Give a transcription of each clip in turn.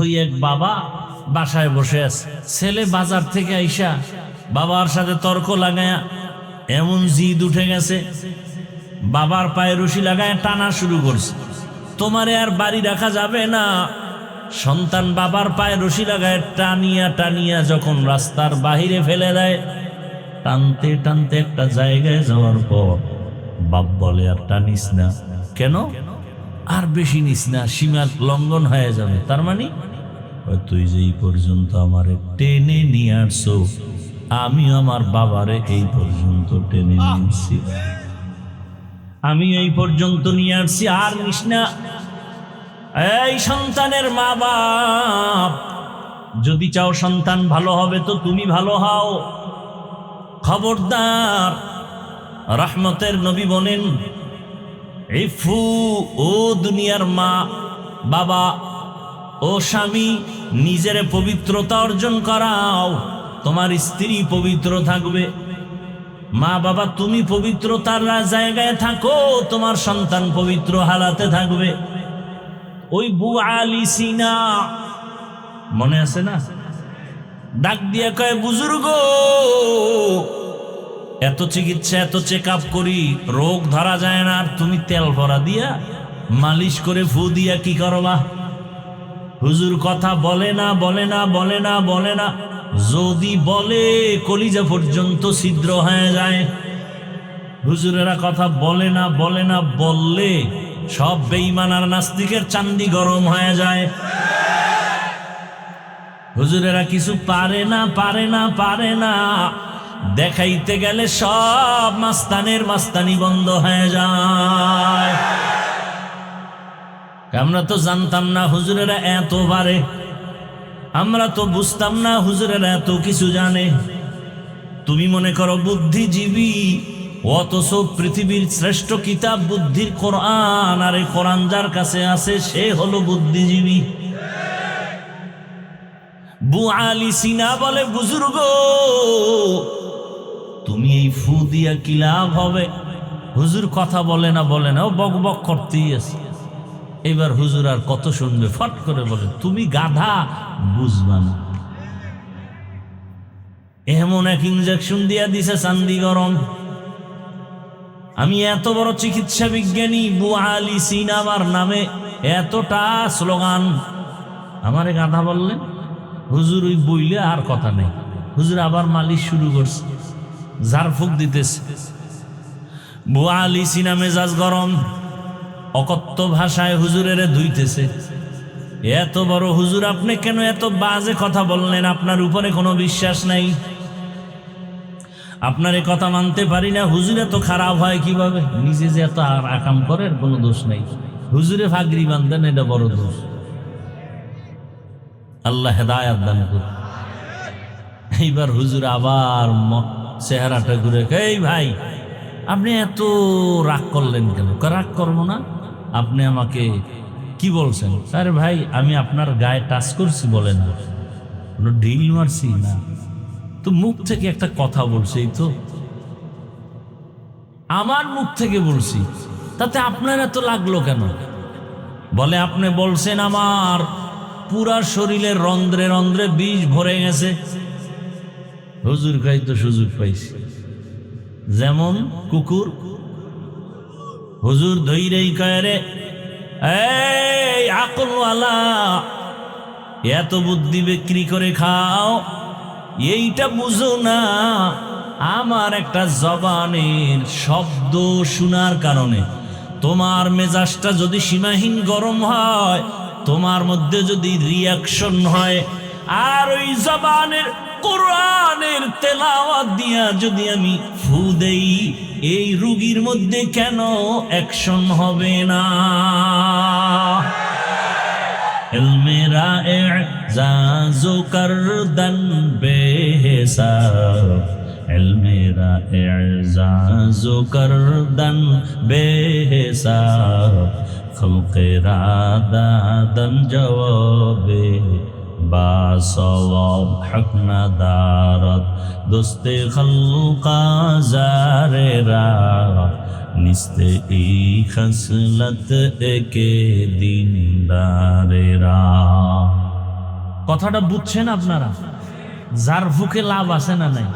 ওই এক বাবা বাসায় বসে আছে, ছেলে বাজার থেকে আইসা বাবার সাথে তর্ক লাগায়া এমন জিদ উঠে গেছে, বাবার পায়ে রশি লাগায় টানা শুরু করছে। তোমারে আর বাড়ি রাখা যাবে না। সন্তান বাবার পায়ে রশি লাগায় টানিয়া টানিয়া যখন রাস্তার বাহিরে ফেলে দেয়, টানতে টানতে একটা জায়গায় যাওয়ার পর বাপ বলে, আর টানিস না। কেন? আর বেশি নিস না, সীমা লঙ্ঘন হয়ে যাবে। তার মানে তুই যে এই পর্যন্ত আমারে টেনে নিয়ে আসছো, আমি আমার বাবারে এই পর্যন্ত টেনে নিয়েছি, আমি এই পর্যন্ত নিয়ে আসছি, আর নিস না। এই সন্তানের মা বাপ, যদি চাও সন্তান ভালো হবে তো তুমি ভালো হও। খবরদার, রহমতের নবী বলেন, ইফু ও দুনিয়ার মা বাবা ও স্বামী, নিজের পবিত্রতা অর্জন করাও, তোমার স্ত্রী পবিত্র থাকবে। মা বাবা তুমি পবিত্রতার জায়গায় থাকো, তোমার সন্তান পবিত্র হালাতে থাকবে। ওই বু আলী সিনা মনে আছে না, ডাক দিয়া কয়, বুজুর্গ, এত চিকিৎসা এত চেক আপ করি, রোগ ধরা যায় না, আর তুমি তেল ভরা দিয়া মালিশ করে ফু দিয়া কি করবা? হুজুর কথা বলে না, বলে না, বলে না, বলে না। যদি বলে কলিজা পর্যন্ত ছিদ্র হয়ে যায়। হুজুরেরা কথা বলে না, বলে না, বললে সব বেঈমান আর নাস্তিকের চান্দি গরম হয়ে যায়। হুজুরেরা কিছু পারে না, পারে না, পারে না, দেখাইতে গেলে সব মাস্তানের মাস্তানি বন্ধ হয়ে যায়। আমরা তো জানতাম না হুজুরেরা এত পারে, আমরা তো বুঝতাম না হুজুরেরা এত কিছু জানে। তুমি মনে করো বুদ্ধিজীবী, অথচ পৃথিবীর শ্রেষ্ঠ কিতাব বুদ্ধির কোরআন, আর এই কোরআন যার কাছে আছে সে হলো বুদ্ধিজীবী। বু আলী সিনা বলে, বুজুর্গ, তুমি এই ফু দিয়া কি লাভ হবে? হুজুর কথা বলে না, বলে না, ও বক বক করতেই আছে। এবার হুজুর আর কত শুনবে, ফট করে বলে, তুমি গাধা, বুঝবা না। এমন এক ইনজেকশন দিয়া দিছে চান্দি গরম। আমি এত বড় চিকিৎসা বিজ্ঞানী, বু আলী সিনা আমার নামে এতটা স্লোগান, আমারে গাধা বললেন। হুজুর ওই বইলে আর কথা নেই, হুজুর আবার মালিশ শুরু করছে, ঝাড়ফুঁক দিতেছে। বু আলী সিনা মেজাজ গরম, অকথ্য ভাষায় হুজুরের ধুইতেছে। এত বড় হুজুর, আপনি কেন এত বাজে কথা বললেন? আপনার উপরে কোনো বিশ্বাস নাই, আপনার এই কথা মানতে পারি না। হুজুর এত খারাপ হয় কিভাবে? নিজে যে এত আকাম করে কোনো দোষ নাই, হুজুরে ফাগরি বান্ধেন, এটা বড় দোষ। আল্লাহ হেদায়াত দান করুন। এইবার হুজুর আবার চেহারাটা ঘুরে, এই ভাই আপনি এত রাগ করলেন কেন? রাগ করবো না, আপনি আমাকে কি বলছেন? আরে ভাই, আমি আপনার গায়ে টাচ করছি বলেন, কোনো ঢিল মারছি না তো, মুখ থেকে একটা কথা বলছি, এই তো আমার মুখ থেকে বলছি, তাতে আপনার এত লাগলো কেন? বলে, আপনি বলছেন আমার পুরা শরীরের রন্ধ্রে রন্ধ্রে বিষ ভরে গেছে। হুজুর খাই তো সুযোগ পাইছি, যেমন কুকুর। হুজুর ধৈরেই কয়, রে এই আকলওয়ালা, এত বুদ্ধি বিক্রি করে খাও, এইটা বুঝো না আমার একটা জবানের শব্দ শোনার কারণে তোমার মেজাজটা যদি সীমাহীন গরম হয়, তোমার মধ্যে যদি রিয়াকশন হয়, আর ওই জবানের কোরআনের তেলাওয়াত দিয়া যদি আমি ফু দেই, এই রোগীর মধ্যে কেন অ্যাকশন হবে না? ইলমেরা ইজাজু করদন বেহিসাব, ইলমেরা ইজাজু করদন বেহিসাব, খলকেরা দাদন জবাবে বাসওয়াব, হক নাদারত দোস্তে খলকা জারেরা, নিস্তে ই খসলত একে দিনদারেরা। কথাটা বুঝছেন আপনারা? যার ফুকে লাভ আছে না নাই?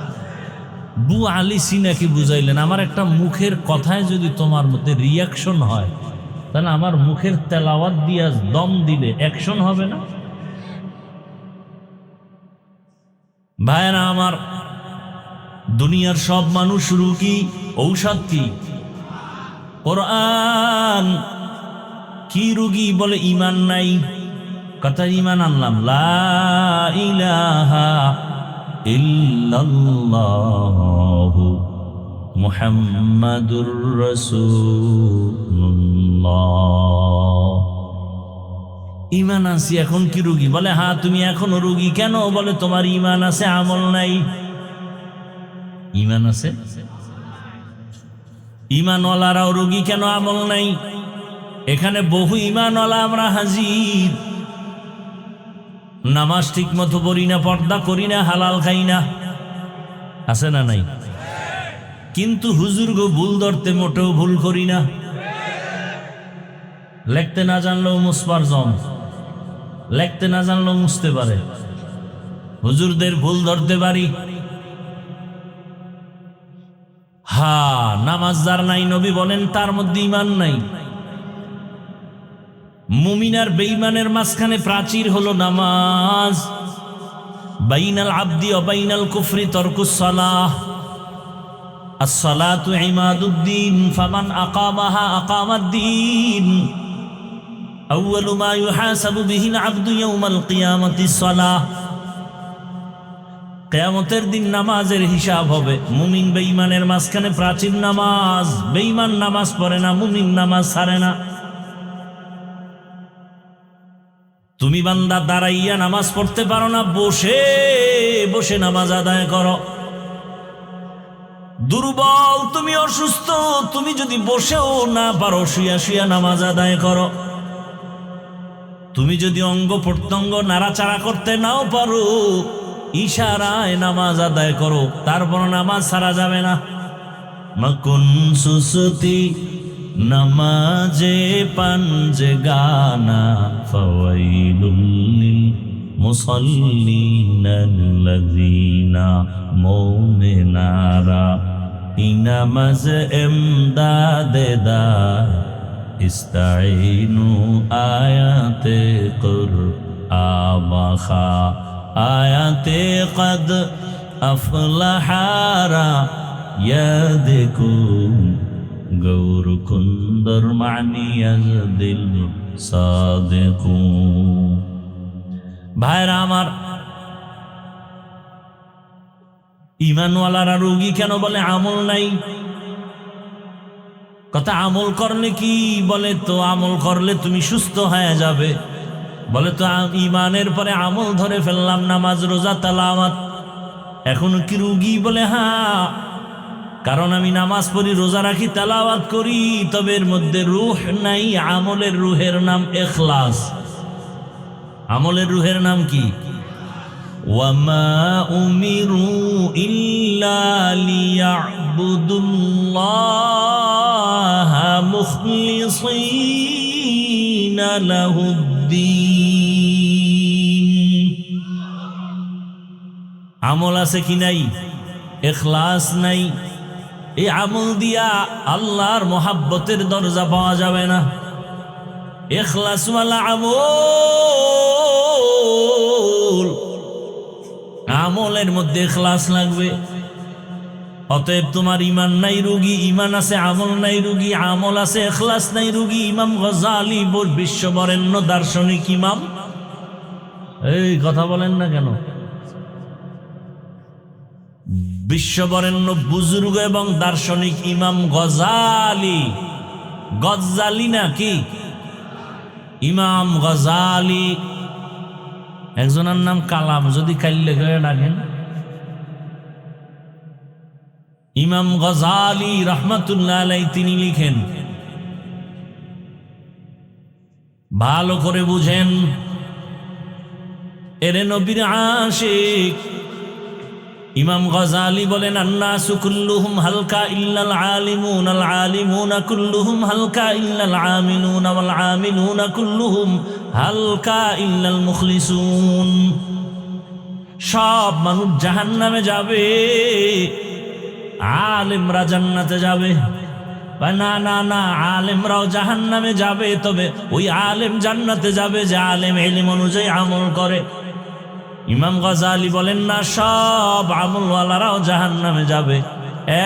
বু আলী সিনাকে বুঝাইলেন, আমার একটা মুখের কথায় যদি তোমার মধ্যে রিয়াকশন হয়, তাহলে আমার মুখের তেলাওয়াত দিয়া দম দিলে অ্যাকশন হবে না? ভাইরা আমার, দুনিয়ার সব মানুষ রোগী, ঔষধ কি? কোরআন। কি রোগী? বলে ঈমান নাই। কথা ঈমান আনলাম, লা ইলাহা ইল্লাল্লাহু মুহাম্মাদুর রাসূলুল্লাহ। ঈমান আছে, এখন কি রোগী? বলে হ্যাঁ তুমি এখনো রোগী। কেন? বলে তোমার ঈমান আছে, আমল নাই। ঈমান আছে, ঈমানওয়ালারাও রোগী কেন? আমল নাই। এখানে বহু ঈমানওয়ালা আমরা হাজির, নামাজ ঠিক মতো পড়ি না, পর্দা করি না, হালাল খাই না, আছে না নাই? কিন্তু হুজুর গো ভুল ধরতে মোটেও ভুল করি না। লিখতে না জানলেও মুছবার জম, লিখতে না জানলেও মুছতে পারে। হুজুরদের ভুল ধরতে পারি। নামাজ যার নাই, নবী বলেন তার মধ্যে ঈমান নাই। মুমিন আর বেঈমানের মাঝখানে প্রাচীর হলো নামাজ। বাইনাল আবদি ওয়া বাইনাল কুফরি তারকুস সালাহ। আস-সালাতু ইমাদুদ্দিন ফামান আকামাহা আকামাদ্দিন। আউয়ালু মা ইউহাসাবু বিহিল আবদু ইয়াউমাল কিয়ামাতিস সালাহ। কিয়ামতের দিন নামাজের হিসাব হবে। মুমিন বেঈমানের মাঝখানে প্রাচীর নামাজ। বেঈমান নামাজ পড়ে না, মুমিন নামাজ ছাড়ে না। তুমি বান্দা দাঁড়াইয়া নামাজ পড়তে পারো না, বসে বসে নামাজ আদায় করো। দুর্বল, তুমি অসুস্থ, তুমি যদি বসেও না পারো, শুয়া শুয়া নামাজ আদায় করো। তুমি যদি অঙ্গ প্রত্যঙ্গ নাড়াচাড়া করতে নাও পারো, ইশারায় নামাজ আদায় করো, তারপর নামাজ ছাড়া যাবে না। মাকুন সুসুতি নামাজে পাঞ্জে গানা ফাওয়াইলুল লিল মুসাল্লিনাল্লাযীনা মুমিনারা ইনামাজ ইমদাদে দা ইস্তাইনু আয়াতে কুরআবাখা আয়াতে কদ আফলাহারা ইয়াদকুম গৌর কুন্দর মানিয়াজ দিল সাদেকু। ভাইরা আমার, ঈমানওয়ালারা রোগী কেন? বলে আমল নাই। কথা আমল করলে কি? বলে তো আমল করলে তুমি সুস্থ হয়ে যাবে। বলে তো ঈমানের পরে আমল ধরে ফেললাম, নামাজ রোজা তালাওয়াত, এখনো কি রোগী? বলে হ্যাঁ, কারণ আমি নামাজ পড়ি, রোজা রাখি, তেলাওয়াত করি, তবে এর মধ্যে রূহ নাই। আমলের রূহের নাম ইখলাস। আমলের রূহের নাম কি? ওয়ামা উমিরু ইল্লা লিয়াবুদুল্লাহা মুখলিসিনা লাহুদ্দীন। আমল আছে কি নাই? ইখলাস নাই। এই আমল দিয়া আল্লাহর মোহাব্বতের দরজা পাওয়া যাবে না। ইখলাসওয়ালা আমল, আমলের মধ্যে ইখলাস লাগবে। অতএব তোমার ঈমান নাই রোগী, ঈমান আছে, আমল নাই রোগী, আমল আছে, ইখলাস নাই রোগী। ইমাম গজালি বিশ্ববরেণ্য দার্শনিক ইমাম, এই কথা বলেন না কেন? বিশ্ববরেণ্য বুজুর্গ এবং দার্শনিক ইমাম গজালি, গজ্জালি না কি? ইমাম গজালি। একজনের নাম কালাম, যদি কাল্লে করে ডাকেন। ইমাম গজালি রহমাতুল্লাহ আলাইহি তিনি লিখেন, ভালো করে বুঝেন, এরে নবীর আশিক। ইমাম গজালি বলেন, আন্নাসু কুল্লুহুম হালকা ইল্লাল আলিমুন, আল আলিমুনা কুল্লুহুম হালকা ইল্লাল আমিলুন, ওয়াল আমিলুনা কুল্লুহুম হালকা ইল্লাল মুখলিসুন। সব মানুষ জাহান্নামে যাবে, আলেমরা জান্নাতে যাবে। না না না, আলেমরাও জাহান্নামে যাবে, তবে ওই আলেম জান্নাতে যাবে যে আলেম ইলম অনুযায়ী আমল করে। ইমাম গাজ্জালী বলেন না, সব আমলওয়ালারাও জাহান্নামে যাবে,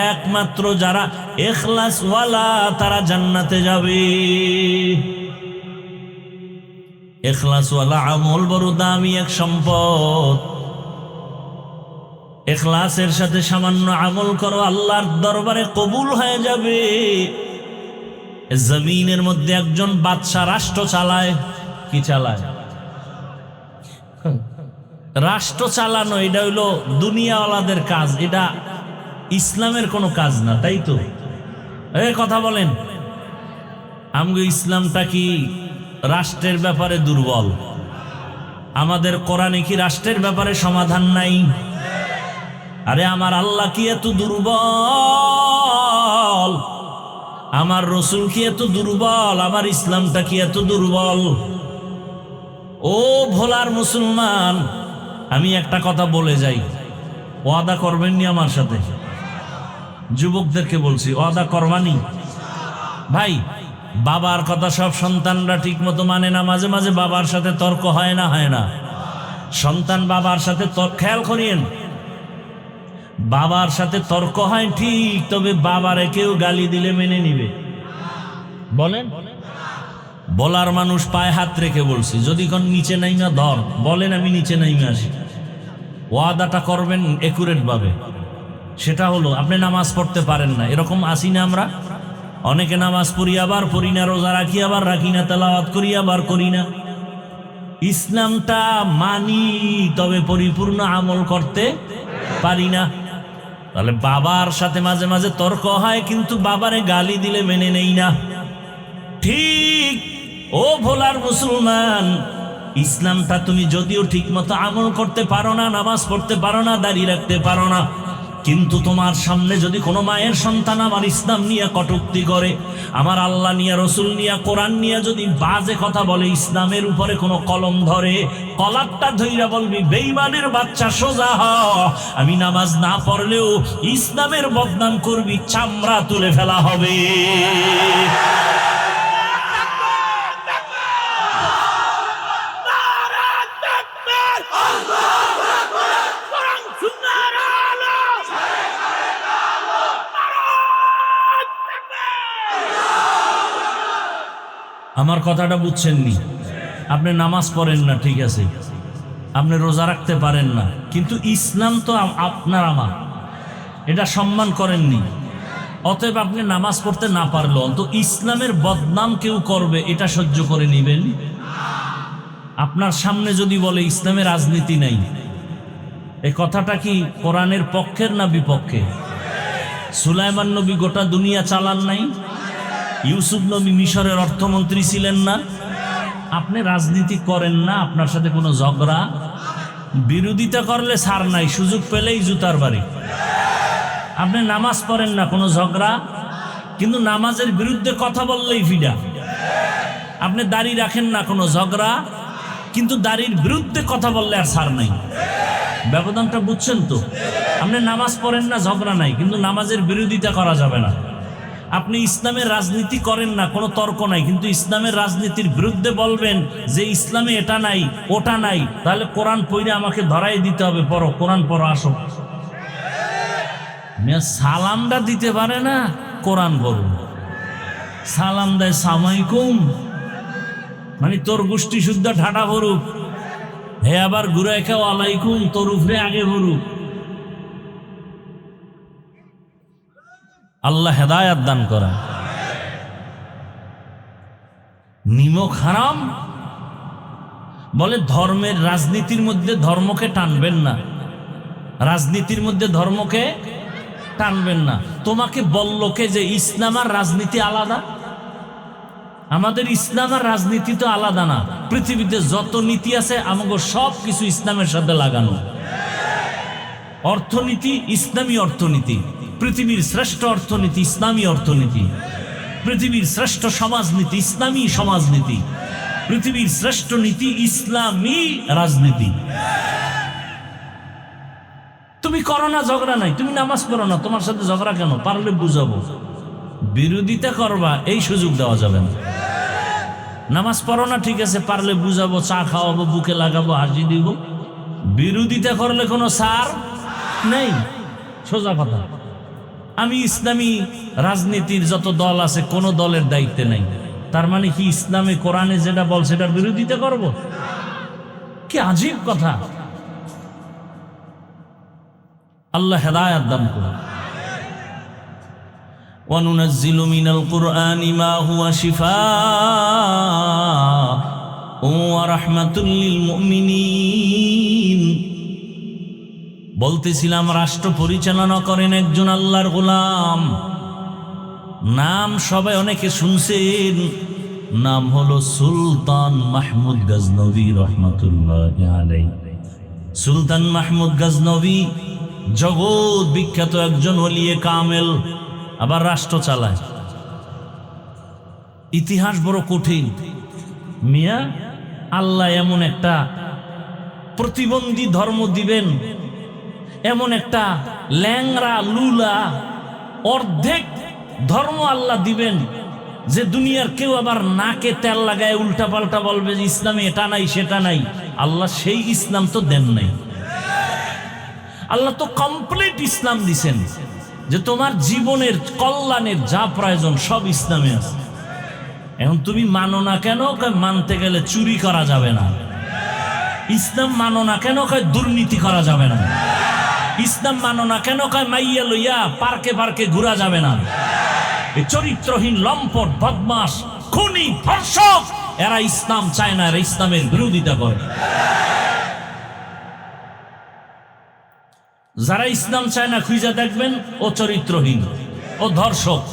একমাত্র যারা ইখলাসওয়ালা তারা জান্নাতে যাবে। ইখলাসওয়ালা আমল বড় দামি এক সম্পদ। ইখলাসের সাথে সামান্য আমল করো, আল্লাহর দরবারে কবুল হয়ে যাবে। জমিনের মধ্যে একজন বাদশা রাষ্ট্র চালায়। কি চালায়? রাষ্ট্র চালানো এটা হইলো দুনিয়াওয়ালাদের কাজ, এটা ইসলামের কোনো কাজ না, তাই তো? এই কথা বলেন, আমগো ইসলামটা কি রাষ্ট্রের ব্যাপারে দুর্বল? আমাদের কোরআনে কি রাষ্ট্রের ব্যাপারে সমাধান নাই? আরে আমার আল্লাহ কি এত দুর্বল? আমার রসুল কি এত দুর্বল? আমার ইসলামটা কি এত দুর্বল? ও ভোলার মুসলমান, আমি একটা কথা বলে যাই, ওয়াদা করবেননি আমার সাথে? যুবকদেরকে বলছি, ওয়াদা করবানি? ভাই, বাবার কথা সব সন্তানরা ঠিক মতো মানে না, মাঝে মাঝে বাবার সাথে তর্ক হয় না? হয় না? সন্তান বাবার সাথে খেয়াল করিয়েন, বাবার সাথে তর্ক হয় ঠিক, তবে বাবারে কেউ গালি দিলে মেনে নিবে? বলেন। বলার মানুষ পায়ে হাত রেখে বলছি, যদি কোন নিচে নাইমা ধর, বলেন আমি নিচে নাইমা আসি। ওয়াদাটা করবেন একুরেট ভাবে। সেটা হলো, আপনি নামাজ পড়তে পারেন না, এরকম আসি না আমরা? অনেকে নামাজ পড়ি আবার পড়ি না, রোজা রাখি আবার রাখি না, তেলাওয়াত করি আবার করি না। ইসলামটা মানি, তবে পরিপূর্ণ আমল করতে পারি না। তাহলে বাবার সাথে মাঝে মাঝে তর্ক হয়, কিন্তু বাবারে গালি দিলে মেনে নেই না। ঠিক ও ভোলার মুসলমান, ইসলামটা তুমি যদিও ঠিক মতো আমল করতে পারো না, নামাজ পড়তে পারো না, দাড়ি রাখতে পারো না, কিন্তু তোমার সামনে যদি কোনো মায়ের সন্তান আমার ইসলাম নিয়ে কটূক্তি করে, আমার আল্লাহ নিয়ে, রসুল নিয়ে, কোরআন নিয়ে যদি বাজে কথা বলে, ইসলামের উপরে কোনো কলম ধরে, কলারটা ধইরা বলবি, বেঈমানের বাচ্চা সোজা হ। আমি নামাজ না পড়লেও ইসলামের বদনাম করবি, চামড়া তুলে ফেলা হবে। আমার কথাটা বুঝছেননি? আপনি নামাজ পড়েন না, ঠিক আছে, আপনি রোজা রাখতে পারেন না, কিন্তু ইসলাম তো আপনার আমার, এটা সম্মান করেননি। অতএব আপনি নামাজ পড়তে না পারলেও তো ইসলামের বদনাম কেউ করবে, এটা সহ্য করে নিবেন? আপনার সামনে যদি বলে ইসলামের রাজনীতি নাই, এই কথাটা কি কোরআনের পক্ষের না বিপক্ষে? সুলাইমান নবী গোটা দুনিয়া চালান নাই? ইউসুফ নবী মিশরের অর্থমন্ত্রী ছিলেন না? আপনি রাজনীতি করেন না, আপনার সাথে কোনো ঝগড়া, বিরোধিতা করলে ছাড় নাই, সুযোগ পেলেই জুতার বাড়ি। আপনি নামাজ পড়েন না, কোনো ঝগড়া, কিন্তু নামাজের বিরুদ্ধে কথা বললেই ফিডা। আপনি দাড়ি রাখেন না, কোনো ঝগড়া, কিন্তু দাড়ির বিরুদ্ধে কথা বললে আর ছাড় নাই। ব্যবধানটা বুঝছেন তো? আপনি নামাজ পড়েন না, ঝগড়া নাই, কিন্তু নামাজের বিরোধিতা করা যাবে না। আপনি ইসলামের রাজনীতি করেন না, কোনো তর্ক নাই, কিন্তু ইসলামের রাজনীতির বিরুদ্ধে বলবেন যে ইসলামে এটা নাই ওটা নাই, তাহলে কোরআন পড়ে আমাকে ধরাই দিতে হবে, পড়ো কোরআন পড়ো, আসো। সালামটা দিতে পারে না, কোরআন পড়ো। সালাম দেয় সালামালাইকুম, মানে তোর গোষ্ঠী শুদ্ধ ঠাটা ভরুক, হে আবার ঘুরে খাও আলাইকুম, তোর উপরে আগে ভরুক। আল্লাহ হেদায়াত দান করা। নিমক হারাম বলে, ধর্মের রাজনীতির মধ্যে ধর্মকে টানবেন না, রাজনীতির মধ্যে ধর্মকে টানবেন না। তোমাকে বলল কে যে ইসলাম আর রাজনীতি আলাদা? আমাদের ইসলাম আর রাজনীতি তো আলাদা না। পৃথিবীতে যত নীতি আছে আমাকে সব কিছু ইসলামের সাথে লাগানো। অর্থনীতি ইসলামী অর্থনীতি, পৃথিবীর শ্রেষ্ঠ অর্থনীতি ইসলামী অর্থনীতি, পৃথিবীর শ্রেষ্ঠ সমাজনীতি ইসলামী সমাজনীতি। পৃথিবীর শ্রেষ্ঠ নীতি ইসলামী রাজনীতি। তুমি করো না ঝগড়া নাই, তুমি নামাজ পড়ো না, তোমার সাথে ঝগড়া কেন? পারলে বুঝাবো। বিরোধিতা করবা এই সুযোগ দেওয়া যাবে না। নামাজ পড়ো না ঠিক আছে, পারলে বুঝাবো, চা খাওয়াবো, বুকে লাগাবো, হাসি দিব। বিরোধিতা করলে কোনো সার নেই। সোজা কথা। আমি ইসলামী রাজনীতির যত দল আছে কোন দলের দায়িত্বে নাই। তার মানে কি ইসলামে কোরআনে যেটা বল সেটার বিরোধিতা করব? কি আজীব কথা। আল্লাহ হেদায়েত দান করুন। وَنُنَزِّلُ مِنَ الْقُرْآنِ مَا هُوَ شِفَاءٌ وَرَحْمَةٌ لِلْمُؤْمِنِينَ। বলতেছিলাম রাষ্ট্র পরিচালনা করেন একজন আল্লাহর গোলাম। নাম সবাই অনেকে শুনছেন, নাম হলো সুলতান মাহমুদ গজনবী রহমাতুল্লাহি আলাইহি। সুলতান মাহমুদ গজনবী জগৎ বিখ্যাত একজন ওলিয়ে কামেল, আবার রাষ্ট্র চালায়। ইতিহাস বড় কঠিন মিয়া। আল্লাহ এমন একটা প্রতিবন্ধী ধর্ম দিবেন, এমন একটা ল্যাংরা লুলা অর্ধেক ধর্ম আল্লাহ দিবেন যে দুনিয়ার কেউ আবার নাকে তেল লাগায় উল্টা পাল্টা বলবে যে ইসলামে এটা নাই সেটা নাই। আল্লাহ সেই ইসলাম তো দেন নাই। আল্লাহ তো কমপ্লিট ইসলাম দিছেন যে তোমার জীবনের কল্যাণের যা প্রয়োজন সব ইসলামে আছে। এখন তুমি মানো না কেন? মানতে গেলে চুরি করা যাবে না। ইসলাম মানো না কেন? দুর্নীতি করা যাবে না। ইসলাম মানো না কেন? মাইয়া লইয়া পার্কে পার্কে ঘুরা যাবে না। এই চরিত্রহীন লম্পট বদমাস খুনি ধর্ষক এরা ইসলাম চায় না, এরা ইসলামের বিরোধিতা করে। যারা ইসলাম চায় না খুঁজে দেখবেন ও চরিত্রহীন, ও ধর্ষক,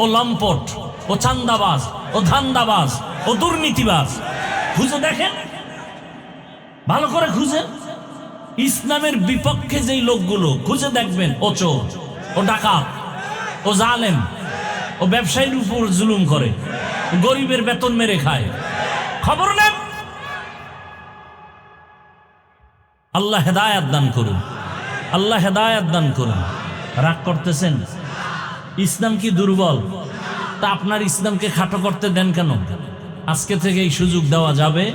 ও লম্পট, ও চান্দাবাজ, ও ধান্দাবাজ, ও দুর্নীতিবাজ। খুঁজে দেখেন, ভালো করে খুঁজে। ইসলামের বিপক্ষে যেই লোকগুলো খুঁজে দেখবেন ও চোর, ও ডাকাত, ও জালেম, ও ব্যবসায়ীর উপর জুলুম করে, গরিবের বেতন মেরে খায়। খবর নেন। আল্লাহ হেদায়েত দান করুন, আল্লাহ হেদায়েত দান করুন। রাগ করতেছেন? ইসলাম কি দুর্বল? তা আপনার ইসলামকে খাটো করতে দেন কেন? আজকে থেকে এই সুযোগ দেওয়া যাবে।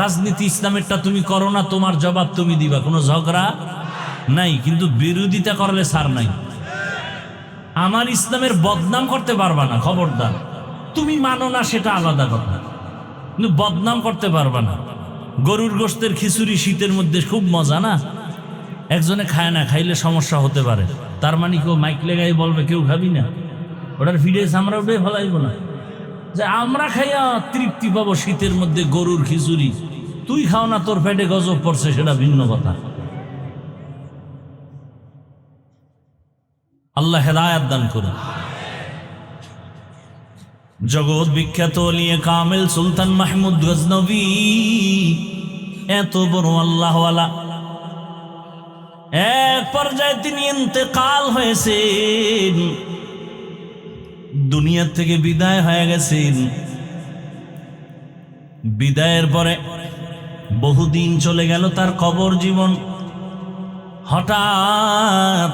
রাজনীতি ইসলামেরটা তুমি করো না, তোমার জবাব তুমি দিবা, কোনো ঝগড়া নাই। কিন্তু বিরোধিতা করলে ছাড় নাই। আমার ইসলামের বদনাম করতে পারবা না, খবরদার। তুমি মানো না সেটা আলাদা কথা, কিন্তু বদনাম করতে পারবা না। গরুর গোশতের খিচুড়ি শীতের মধ্যে খুব মজা না? একজনে খায় না, খাইলে সমস্যা হতে পারে। তার মানে কেউ মাইক লেগাই বলবে কেউ খাবি না, ওটার ভিডিও আমরা ওটাই ফলাইব না যে আমরা খাইয়া তৃপ্তি পাবো শীতের মধ্যে গরুর খিচুড়ি। তুই খাও না, তোর পেটে গজব পড়ছে, সেটা ভিন্ন কথা। আল্লাহ হেদায়েত দান করুন। জগৎ বিখ্যাত ওলিয়ে কামেল সুলতান মাহমুদ গজনবী এত বড় আল্লাহওয়ালা, এক পর্যায়ে তিনি ইন্তেকাল হয়েছেন, দুনিয়া থেকে বিদায় হয়ে গেছেন। বিদায়ের পরে বহুদিন চলে গেল তার কবর জীবন। হঠাৎ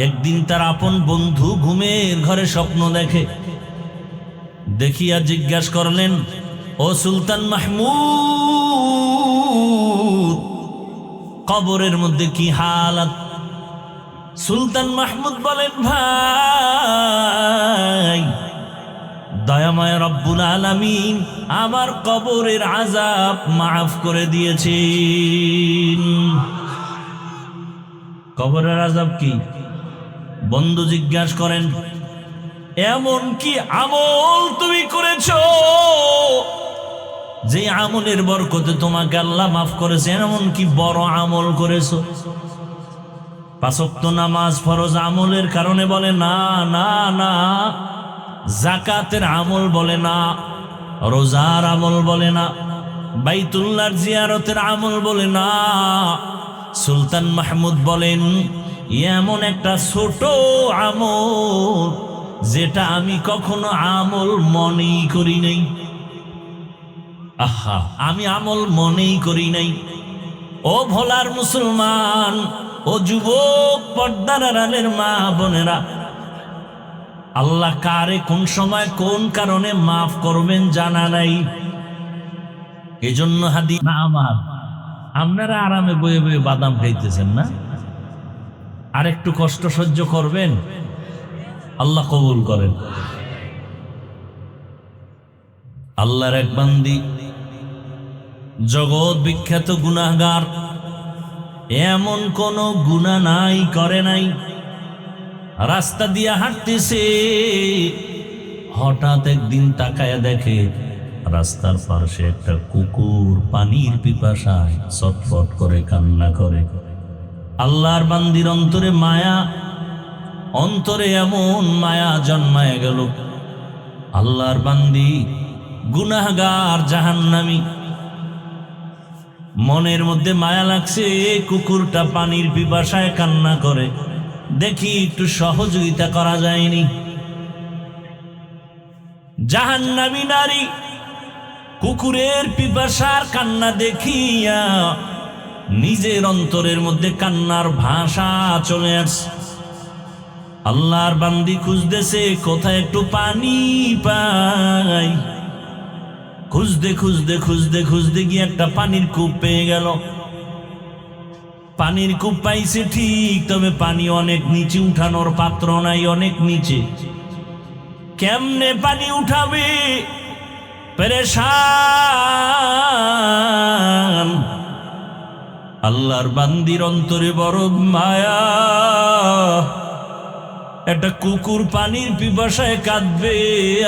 একদিন তার আপন বন্ধু ঘুমের ঘরে স্বপ্ন দেখে। দেখিয়া জিজ্ঞাসা করলেন, ও সুলতান মাহমুদ, কবরের মধ্যে কি হালাত? সুলতান মাহমুদ বলেন, ভাই, দয়াময় রব্বুল আলামিন আমার কবরের আযাব মাফ করে দিয়েছেন। কবরের আযাব কি? বন্ধু জিজ্ঞাসা করেন, এমন কি আমল তুমি করেছো যে আমলের বরকতে তোমাকে আল্লাহ মাফ করেছে? এমন কি বড় আমল করেছো? 5 ওয়াক্ত নামাজ ফরজ আমলের কারণে বলে না, না, না। যাকাতের আমল বলে না, রোজার আমল বলে না, বাইতুল্লাহর জিয়ারতের আমল বলে না। সুলতান মাহমুদ বলেন, এমন একটা ছোট আমল যেটা আমি কখনো আমল মনেই করি নাই। আহা, আমি আমল মনেই করি নাই। ও ভোলার মুসলমান, ও যুবক, পর্দার আড়ালের মা বোনেরা, আল্লাহ কারে কোন সময় কোন কারণে মাফ করবেন জানা নাই। এজন্য হাদিস না আমার, আপনারা আরামে বয়ে বয়ে বাদাম খাইতেছেন না, আর একটু কষ্ট সহ্য করবেন, আল্লাহ কবুল করেন। আল্লাহর এক বান্দি, জগৎ বিখ্যাত গুনাহগার, এমন কোন গুনাহ নাই করে নাই। রাস্তা দিয়ে হাঁটতেছে, হঠাৎ একদিন তাকায় দেখে রাস্তার পাশে একটা কুকুর পানির পিপাসায় ছটফট করে কান্না করে। আল্লাহর বান্দির অন্তরে মায়া, অন্তরে এমন মায়া জন্মায় গেল। আল্লাহর বান্দি গুনাহগার, জাহান্নামী, মনের মধ্যে মায়া লাগছে, কুকুরটা পানির পিপাসায় কান্না করে, দেখি একটু সহযোগিতা করা যায়নি। জাহান্নামী নারী কুকুরের পিপাসার কান্না দেখিয়া নিজের অন্তরের মধ্যে কান্নার ভাষা চলে আসছে। আল্লাহর বান্দি খুঁজতেছে কোথায় একটু পানি পাই। খুঁজতে খুঁজতে খুঁজতে খুঁজতে গিয়ে একটা পানির কূপ পেয়ে গেল। পানির কূপ পাইছে ঠিক, তবে পানি অনেক নিচে, উঠানোর পাত্র নাই, অনেক নিচে। কেমনে পানি উঠাবে, পেরেশান। আল্লাহর বান্দির অন্তরে বড় মায়া, একটা কুকুর পানির পিপাসায় কাঁদবে,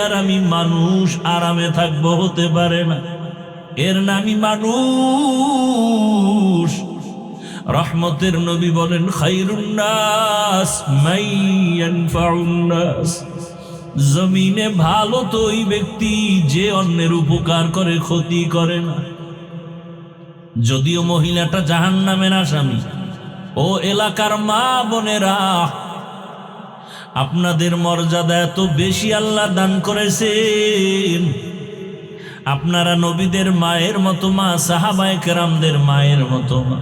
আর আমি মানুষ আরামে থাকবো, হতে পারে না। এর নামই মানুষ। রহমতের নবী বলেন, খায়রুন নাস মান ইয়ানফাউন নাস। জমিনে ভালো তো ওই ব্যক্তি যে অন্যের উপকার করে, ক্ষতি করে না। যদিও মহিলাটা জাহান্নামের আসামি। ও এলাকার মা বোনেরা, আপনাদের মর্যাদা এত বেশি আল্লাহ দান করেছেন। আপনারা নবীদের মায়ের মতো মা, সাহাবায়ে কেরামদের মায়ের মতো মা,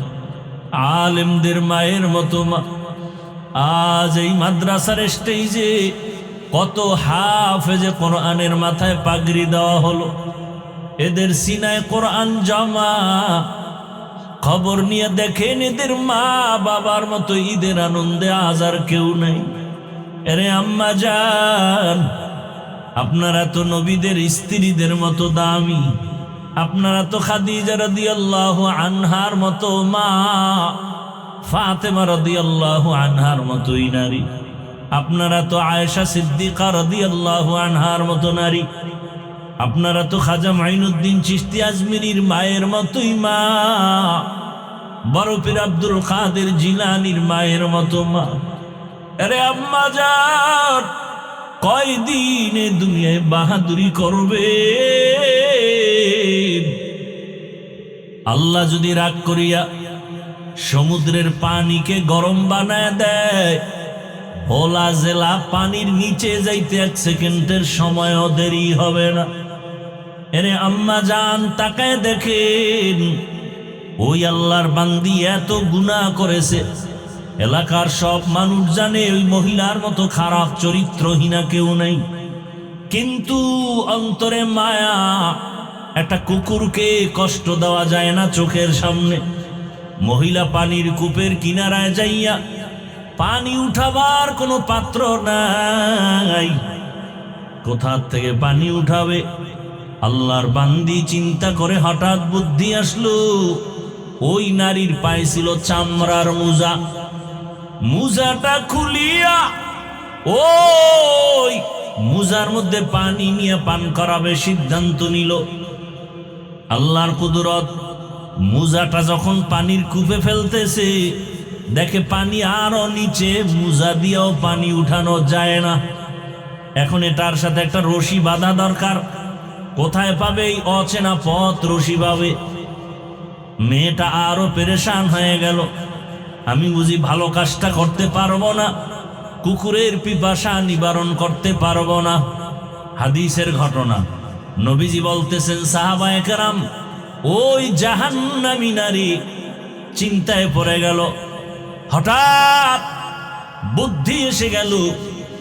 আলেমদের মায়ের মতো মা। আজ এই মাদ্রাসার স্টেজে কত হাফেজে কোরআনের মাথায় পাগড়ি দেওয়া হলো, এদের সিনায় কোরআন জমা। খবর নিয়ে দেখেন, এদের মা বাবার মতো ঈদের আনন্দে আজ আর কেউ নাই। আরে আম্মা জান, আপনারা তো নবীদের স্ত্রীদের মতো দামি। আপনারা তো খাদিজা রাদিয়াল্লাহু আনহার মতো মা, ফাতেমা রাদিয়াল্লাহু আনহার মতোই নারী। আপনারা তো আয়েশা সিদ্দিকা রাদিয়াল্লাহু আনহার মতো নারী। আপনারা তো খাজা মাইনুদ্দিন চিশতি আজমিরির মায়ের মতোই মা, বড় পীর আব্দুল কাদের জিলানীর মায়ের মতো মা। আরে আম্মা জান, কয়দিন এ দুনিয়ায় বাহাদুরি করবে? আল্লাহ যদি রাগ করিয়া সমুদ্রের পানিকে গরম বানায় দেয়, ভোলা জেলা পানির নিচে যাইতে 1 সেকেন্ডের সময়ও দেরি হবে না। এরে আম্মা জান, তাকায় দেখেন, ওই আল্লাহর বান্দি এত গুনাহ করেছে, এলাকার সব মানুষ জানে ওই মহিলার মতো খারাপ চরিত্রহীনা কেউ নাই, কিন্তু অন্তরে মায়া। একটা কুকুরকে কষ্ট দেওয়া যায় না চোখের সামনে। মহিলা পানির কূপের কিনারায় যাইয়া পানি উঠাবার কোনো পাত্র নাই, কোথা থেকে পানি উঠাবে? আল্লাহর বান্দি চিন্তা করে হঠাৎ বুদ্ধি আসলো, ওই নারীর পায়ে ছিল চামড়ার মোজা। মোজাটা খুলিয়া ওই মোজার মধ্যে পানি নিয়ে পান করাবে সিদ্ধান্ত নিল। আল্লাহর কুদরত, মোজাটা যখন পানির কূপে ফেলতেছে, দেখে পানি আরো নিচে, মোজা দিয়েও পানি উঠানো যায় না। এখন এটার সাথে একটা রশি বাঁধা দরকার। কোথায় পাবে এই অচেনা পথ রশি পাবে? মেয়েটা আরো পেরেশান হয়ে গেল, আমি বুঝি ভালো কাজটা করতে পারবো না, কুকুরের পিপাসা নিবারণ করতে পারবো না। হাদিসের ঘটনা, নবীজি বলতেছেন সাহাবায়ে কেরাম ওই জাহান্নামী নারী চিন্তায় পড়ে গেল। হঠাৎ বুদ্ধি এসে গেল,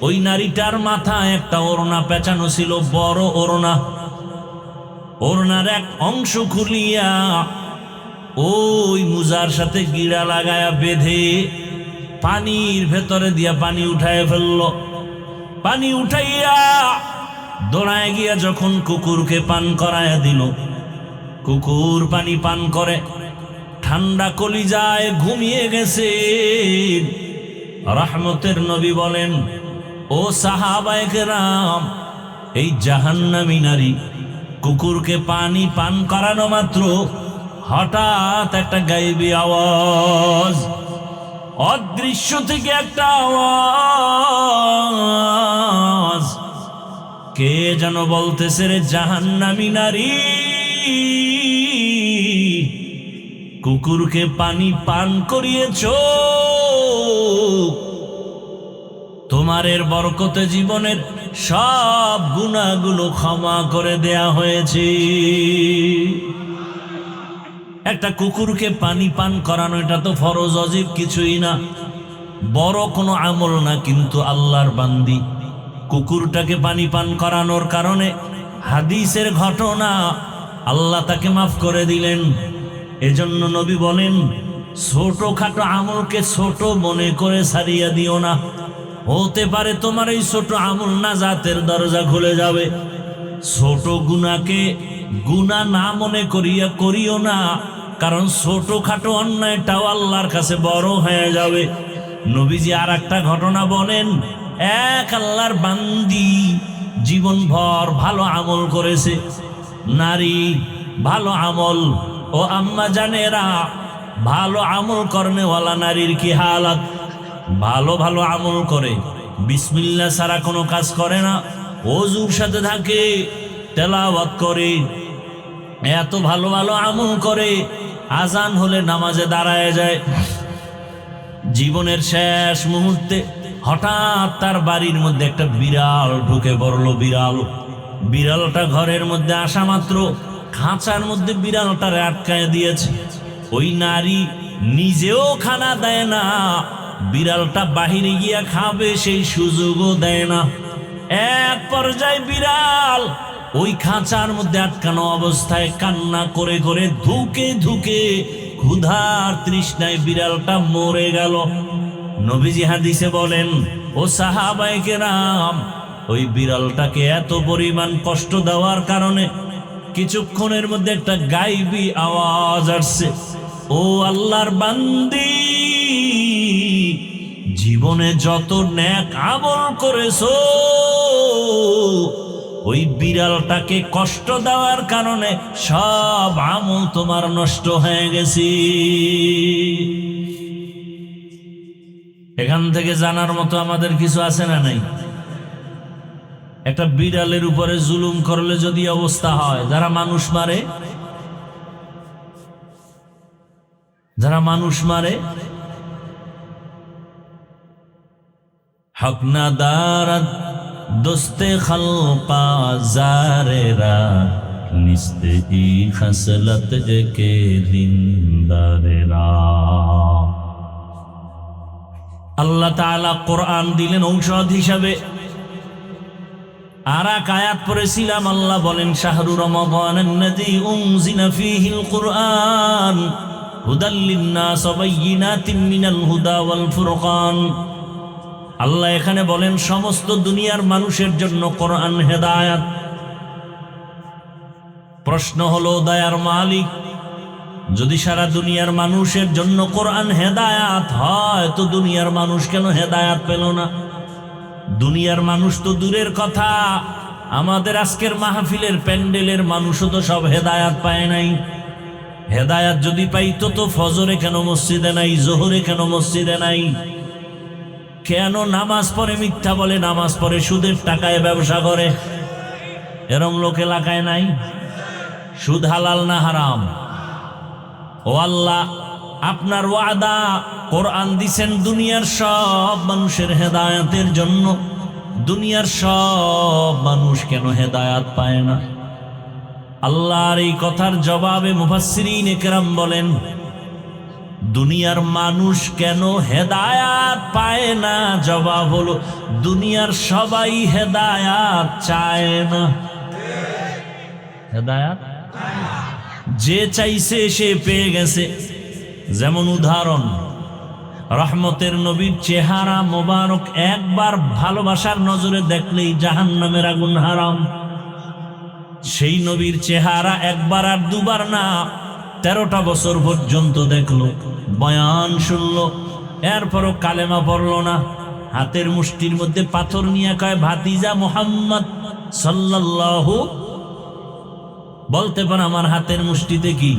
ওই নারীটার মাথায় একটা ওড়না পেঁচানো ছিল, বড় ওড়না। ওড়নার এক অংশ খুলিয়া ওই মুজার সাথে গিরা লাগায়া বেঁধে পানির ভেতরে দিয়া পানি উঠায় ফেলল। পানি উঠাইয়া দৌড়ায় গিয়া যখন কুকুরকে পান করায়া দিল, কুকুর পানি পান করে ঠান্ডা কলিজায় ঘুমিয়ে গেছে। রহমতের নবী বলেন, ও সাহাবায়ে কেরাম, এই জাহান্নামী নারী কুকুরকে পানি পান করানো মাত্র হঠাৎ একটা গায়েবী আওয়াজ, অদৃশ্য থেকে একটা আওয়াজ, কে যেন বলতেছে, রে জাহান্নামী নারী, কুকুরকে পানি পান করিয়েছো, তোমার এর বরকতে জীবনের সব গুনাহগুলো ক্ষমা করে দেয়া হয়েছে। একটা কুকুরকে পানি পান করানো এটা তো ফরজ অজিব কিছুই না, বড় কোনো আমল না, কিন্তু আল্লাহর বান্দি কুকুরটাকে পানি পান করানোর কারণে হাদিসের ঘটনা আল্লাহ তাকে মাফ করে দিলেন। এজন্য নবী বলেন, ছোটখাটো আমলকে ছোট মনে করে ছাড়িয়া দিও না, হতে পারে তোমার এই ছোট আমল নাজাতের দরজা খুলে যাবে। ছোট গুনাহকে গুনাহ না মনে করিও না, কারণ ছোটখাটো অন্যায়টাও আল্লাহর কাছে বড় হয়ে যাবে। নবীজি আর একটা ঘটনা বলেন, এক আল্লাহর বান্দি জীবনভর ভালো আমল করেছে। নারী ভালো আমল, ও আম্মা জানেরা, ভালো আমল করনেওয়ালা নারীর কি হালাত, ভালো ভালো আমল করে, বিসমিল্লাহ ছাড়া কোনো কাজ করে না, ওযুর সাথে থাকে, তেলাওয়াত করে, এত ভালো ভালো আমল করে, আজান হলে নামাজে দাঁড়ায় যায়। জীবনের শেষ মুহূর্তে হঠাৎ তার বাড়ির মধ্যে একটা বিড়াল ঢুকে পড়লো। বিড়ালটা ঘরের মধ্যে আসা মাত্র খাঁচার মধ্যে বিড়ালটারে আটকায় দিয়েছে। ওই নারী নিজেও খানা দেয় না, বিড়ালটা বাহিরে গিয়া খাবে সেই সুযোগও দেয় না। এক পর্যায়ে বিড়াল ওই খাঁচার মধ্যে আটকানো অবস্থায় কান্না করে করে ধুকে ধুকে ক্ষুধার তৃষ্ণায় বিড়ালটা মরে গেল। নবীজি হাদিসে বলেন, ও সাহাবায়ে কেরাম, ওই বিড়ালটাকে এত পরিমাণ কষ্ট দেওয়ার কারণে কিছুক্ষণের মধ্যে একটা গায়েবী আওয়াজ আসছে, ও আল্লাহর বান্দি, জীবনে যত নেক আমল করেছো ওই বিড়ালটাকে কষ্ট দেওয়ার কারণে সব আমল তোমার নষ্ট হয়ে গেছে। এখান থেকে জানার মতো আমাদের কিছু আছে না নাই? একটা বিড়ালের উপরে জুলুম করলে যদি অবস্থা হয়, যারা মানুষ মারে হক না দারাত দোস্তে খালকা জারেরা নিস্তে ই খসলত কে দিনদারেরা। আল্লাহ তাআলা কোরআন দিলেন ঔষধ হিসাবে। আর এক আয়াত পড়েছিলাম, আল্লাহ বলেন, শাহরু রমাদানাল্লাযী উনজিলা ফীহিল কুরআন হুদাল লিন্নাস ওয়া বাইয়িনাতিন মিনাল হুদা ওয়াল ফুরকান। আল্লাহ এখানে বলেন সমস্ত দুনিয়ার মানুষের জন্য কোরআন হেদায়েত। প্রশ্ন হলো, দয়ার মালিক, যদি সারা দুনিয়ার মানুষের জন্য কোরআন হেদায়েত হয়, তো দুনিয়ার মানুষ কেন হেদায়েত পেল না? দুনিয়ার মানুষ তো দূরের কথা, আমাদের আজকের মাহফিলের প্যান্ডেলের মানুষও তো সব হেদায়েত পায় নাই। হেদায়েত যদি পাইতো তো ফজরে কেন মসজিদে নাই, জোহরে কেন মসজিদে নাই? কেন নামাজ পড়ে মিথ্যা বলে, নামাজ পড়ে সুদের টাকায় ব্যবসা করে? এরম লোক এলাকায় নাই? সুদ হালাল না হারাম? ও আল্লাহ, আপনার ওয়াদা, কোরআন দিছেন দুনিয়ার সব মানুষের হেদায়েতের জন্য, দুনিয়ার সব মানুষ কেন হেদায়েত পায় না? আল্লাহর এই কথার জবাবে মুফাসসিরিন কেরাম বলেন, দুনিয়ার মানুষ কেন হেদায়াত পায় না? জবাব হলো, দুনিয়ার সবাই হেদায়াত চায় না। হেদায়াত যে চাইছে সে পেয়ে গেছে। যেমন উদাহরণ, রহমতের নবীর চেহারা মোবারক একবার ভালোবাসার নজরে দেখলেই জাহান্নামের আগুন হারাম। সেই নবীর চেহারা একবার আর দুবার না, 13টা বছর পর্যন্ত দেখলো, বয়ান শুনলো, এরপরও কালেমা পড়লো না। হাতের মুষ্টির মধ্যে পাথর নিয়ে কয়, ভাতিজা মুহাম্মদ সাল্লাল্লাহু, বলতে পারে আমার হাতের মুষ্টিতে কি?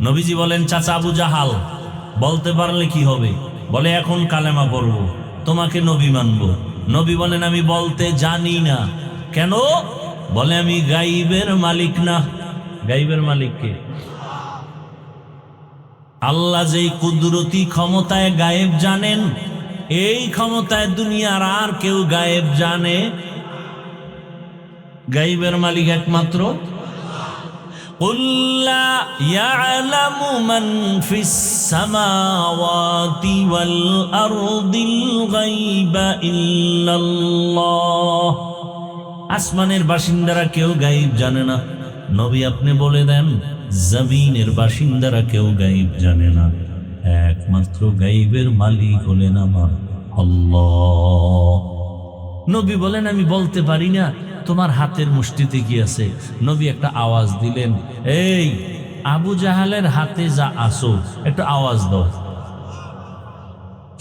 নবীজি বলেন, চাচা আবু জাহাল। বলতে পারলে কি হবে? বলে, এখন কালেমা পড়ব, তোমাকে নবী মানব। নবী বলেন, আমি বলতে জানি না। কেন? বলে, আমি গাইবের মালিক না। গাইবের মালিক কে? আল্লাহ যেই কুদরতি ক্ষমতায় গায়েব জানেন, এই ক্ষমতায় দুনিয়ার আর কেউ গায়েব জানে? গাইবের মালিক একমাত্র قُلْ لَا يَعْلَمُ مَنْ فِي السَّمَاوَاتِ وَالْأَرْضِ الْغَيْبَ إِلَّا اللَّهُ। আসমানের বাসিন্দারা কেউ গায়েব জানে না। নবী আপনি বলে দেন, জমিনের বাসিন্দারা কেউ গায়েব জানে না। একমাত্র গায়েবের মালিক হলেন আমার আল্লাহ। নবী বলেন, আমি বলতে পারি না তোমার হাতের মুষ্টিতে কি আছে। নবী একটা আওয়াজ দিলেন, এই আবু জাহালের হাতে যা আসো, একটা আওয়াজ দাও।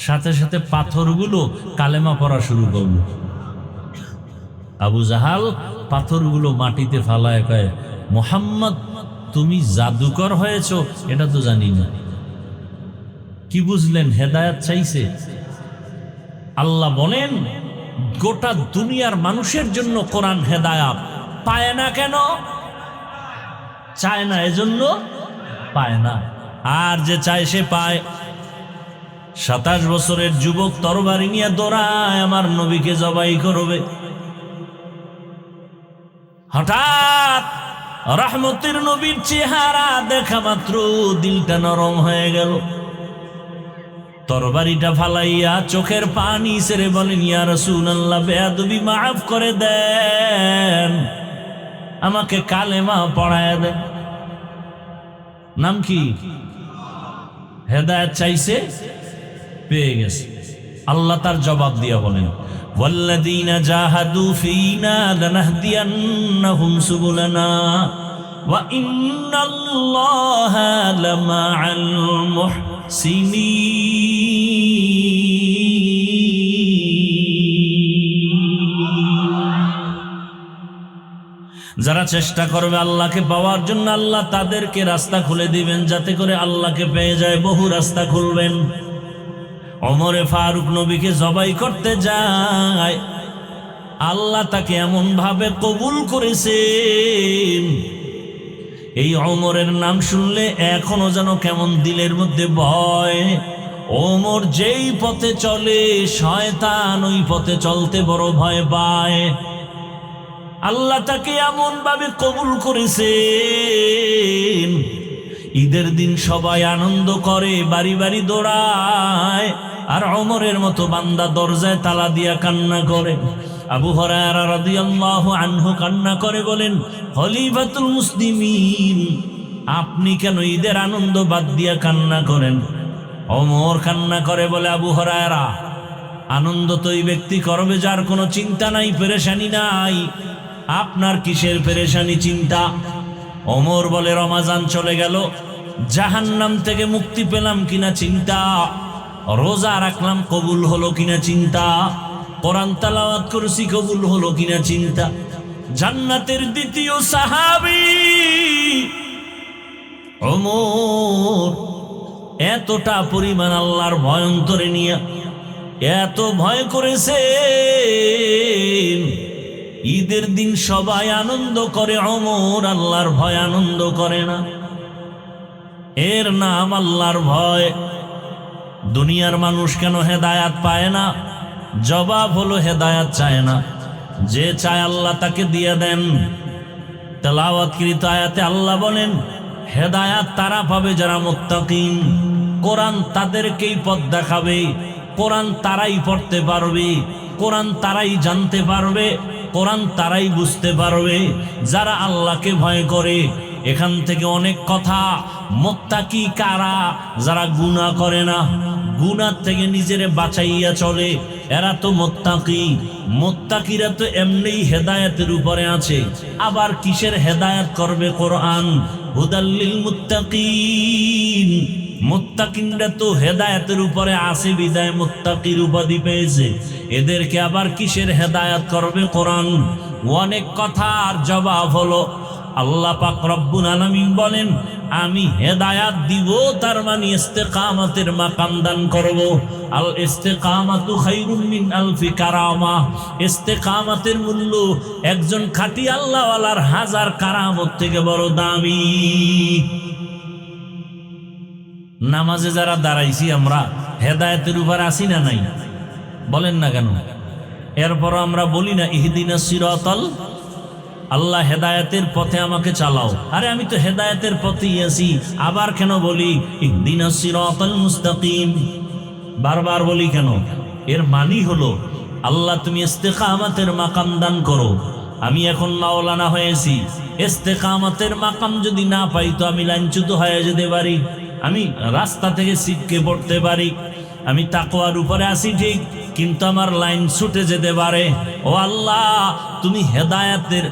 সাথে সাথে পাথরগুলো কালেমা পড়া শুরু করলো। আবু জাহাল পাথরগুলো মাটিতে ফালায় কয়, মুহাম্মদ তুমি জাদুকর হয়েছো এটা তো জানি না। কি বুঝলেন? হেদায়েত চাইছে। আল্লাহ বলেন, গোটা দুনিয়ার মানুষের জন্য কোরআন হেদায়াত পায় না। কেন চায় না? এজন্য পায় না। আর যে চায় সে পায়। 27 বছরের যুবক তরবারি নিয়ে দৌড়ায় আমার নবীকে জবাই করবে। হঠাৎ রহমতের নবীর চেহারা দেখা মাত্র দিলটা নরম হয়ে গেল। তরবারিটা ফালাইয়া চোখের পানি ছেড়ে বলেন, ইয়া রাসূলুল্লাহ, বেয়াদবি মাফ করে দেন, আমাকে কালেমা পড়ায় দেন। নাম কি? হেদায়েত চাইছে, পেয়ে গেছে। আল্লাহ তার জবাব দিয়া বলেন, ওয়াল্লাযীনা জাহাদু ফীনা লানাহদিয়ান্নাহুম সুবুলানা ওয়া ইন্নাল্লাহা লামাআল যারা চেষ্টা করবে আল্লাহকে পাওয়ার জন্য, আল্লাহ তাদেরকে রাস্তা খুলে দিবেন, যাতে করে আল্লাহকে পেয়ে যায়। বহু রাস্তা খুলবেন। ওমরে ফারুক নবীকে জবাই করতে যায়, আল্লাহ তাকে এমন ভাবে কবুল করেছেন, এই ওমরের নাম শুনলে এখনো যেন কেমন দিলের মধ্যে ভয়। ওমর যেই পথে চলে শয়তান ওই পথে চলতে বড় ভয় পায়। আল্লাহ তাকে এমন ভাবে কবুল করেছেন, ঈদের দিন সবাই আনন্দ করে, বাড়ি বাড়ি দৌড়ায়, আর ওমরের মতো বান্দা দরজায় তালা দিয়া কান্না করে। আবু হুরায়রা রাদিয়াল্লাহু আনহু কান্না করে বলেন, খলিফাতুল মুসলিমিন, আপনি কেন ঈদের আনন্দ বাদ দিয়া কান্না করেন? ওমর কান্না করে বলে, আবু হুরায়রা, আনন্দ তো ওই ব্যক্তি করবে যার কোনো চিন্তা নাই, পেরেশানি নাই। আপনার কিসের পেরেশানি, চিন্তা? ওমর বলে, রমাজান চলে গেল, জাহান্নাম থেকে মুক্তি পেলাম কিনা চিন্তা, রোজা রাখলাম কবুল হলো কিনা চিন্তা, কোরআন তেলাওয়াত করেছি কবুল হলো কিনা চিন্তা। জান্নাতের দ্বিতীয় সাহাবী ওমর এতটা পরিমাণ আল্লাহর ভয় অন্তরে নিয়ে এত ভয় করেছেন, ঈদের দিন সবাই আনন্দ করে, ওমর আল্লাহর ভয় আনন্দ করে না। এর নাম আল্লাহর ভয়। দুনিয়ার মানুষ কেন হেদায়াত পায় না? জবাব হলো, হেদায়াত চায় না। যে চায় আল্লাহ তাকে দিয়ে দেন। তেলাওয়াতকৃত আয়াতে আল্লাহ বলেন, হেদায়াত তারা পাবে যারা মুত্তাকিন। কোরআন তাদেরকেই পথ দেখাবে, কোরআন তারাই পড়তে পারবে, কোরআন তারাই জানতে পারবে, কোরআন তারাই বুঝতে পারবে যারা আল্লাহকে ভয় করে। এখান থেকে অনেক কথা। মুত্তাকি কারা? যারা গুনাহ করে না, গুনাহ থেকে নিজেরে বাঁচাইয়া চলে, এরা তো মুত্তাকি। মুত্তাকিরা তো এমনিই হেদায়েতের উপরে আছে, আবার কিসের হেদায়েত করবে? কোরআন। হুদাল্লিল মুত্তাকিন, মুত্তাকিনরা তো হেদায়েতের উপরে আছে বিদায় মুত্তাকির উপাধি পেয়েছে, এদেরকে আবার কিসের হেদায়েত করবে? কোরআন। অনেক কথার জবাব হলো আল্লাহ পাক রব্বুল আলামিন বলেন, আমি হেদায়াত দিব, তার মানে ইস্তেকামতের মাকাম দান করব। আল ইস্তেকামাতু খায়রুম মিন আলফি কারামা। ইস্তেকামতের মূল্য একজন খাঁটি আল্লাহওয়ালার 1000 কারামত থেকে বড় দামি। নামাজে যারা দাঁড়াইছি আমরা হেদায়েতের উপর আসি না নাই? বলেন না কেন? এরপর আমরা বলি না ইহদিনাস সিরাতাল, আল্লাহ হেদায়েতের পথে আমাকে চালাও। আরে আমি তো হেদায়েতের পথেই আছি, আবার কেন বলি ইহদিনাস সিরাতাল মুস্তাকিম? বারবার বলি কেন? এর মানি হলো আল্লাহ তুমি ইস্তেকামতের মাকাম দান করো। আমি এখন মাওলানা হয়েছি, ইস্তেকামতের মাকাম যদি না পাই তো আমি লাঞ্ছিত হয়ে যেতে পারি, আমি রাস্তা থেকে ছিটকে পড়তে পারি। আমি তাকওয়ার উপরে আছি ঠিক, কিন্তু আমার লাইন ছুটে যেতে পারে। ও আল্লাহ, তুমি হেদায়েতের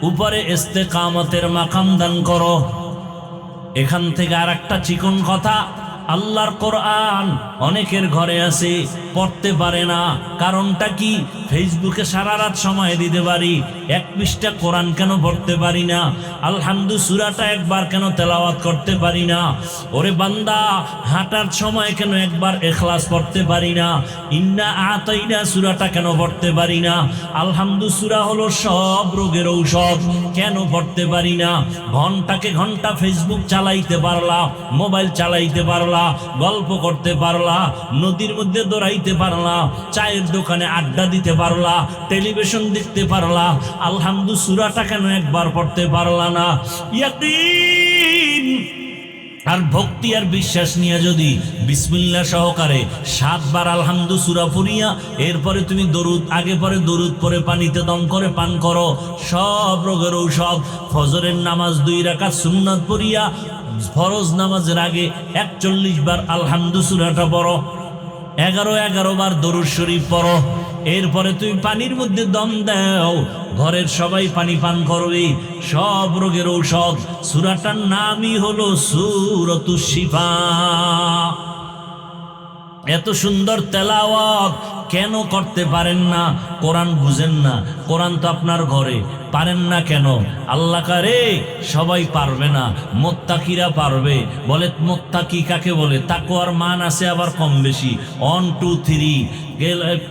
উপরে ইস্তেকামতের মাকাম দান করো। এখান থেকে আর একটা চিকন কথা, আল্লাহর কোরআন অনেকের ঘরে আছে, পড়তে পারে না। কারণটা কি? ফেসবুকে সারা রাত সময় দিতে পারি, 1 পৃষ্ঠা কোরআন কেন পড়তে পারি না? আলহামদু সূরাটা একবার কেন তেলাওয়াত করতে পারি না? ওরে বান্দা, হাঁটার সময় কেন একবার ইখলাস পড়তে পারি না? ইন্না আতাইনা সূরাটা কেন পড়তে পারি না? আলহামদু সূরা হলো সব রোগের ঔষধ, কেন পড়তে পারি না? ঘন্টাকে ঘন্টা ফেসবুক চালাইতে পারলা, মোবাইল চালাইতে পারলা, গল্প করতে পারলা, নদীর মধ্যে দৌড়াইতে পারলা, চায়ের দোকানে আড্ডা দিতে পারলা, টেলিভিশন দেখতে পারলা, আলহামদু সূরাটা কেন একবার পড়তে পারলা না? ইয়াকিন আর ভক্তি আর বিশ্বাস নিয়ে যদি বিসমিল্লাহ সহকারে 7 বার আলহামদু সূরা পড়িয়া এরপরে তুমি দরুদ আগে পরে দরুদ পরে পানিতে দম করে পান করো, সব রোগের ঔষধ। ফজরের নামাজ 2 রাকাত সুন্নাত পড়িয়া ফরজ নামাজের আগে 41 বার আলহামদু সূরাটা পড়ো, 11 বার দরুদ শরীফ পড়ো। এরপরে তুমি পানির মধ্যে দম দাও, ঘরের সবাই পানি পান করবে, সব রোগের ঔষধ। সূরাটার নামই হলো সূরাতুশ শিফা। এত সুন্দর তেলাওয়াত কেন করতে পারেন না? কোরআন বুঝেন না? কোরআন তো আপনার ঘরে, পারেন না কেন? আল্লাহ কারে সবাই পারবে না, মুত্তাকিরা পারবে। বলে মুত্তাকি কাকে বলে? তাকওয়ার মান আছে আবার কম বেশি, 1 2 3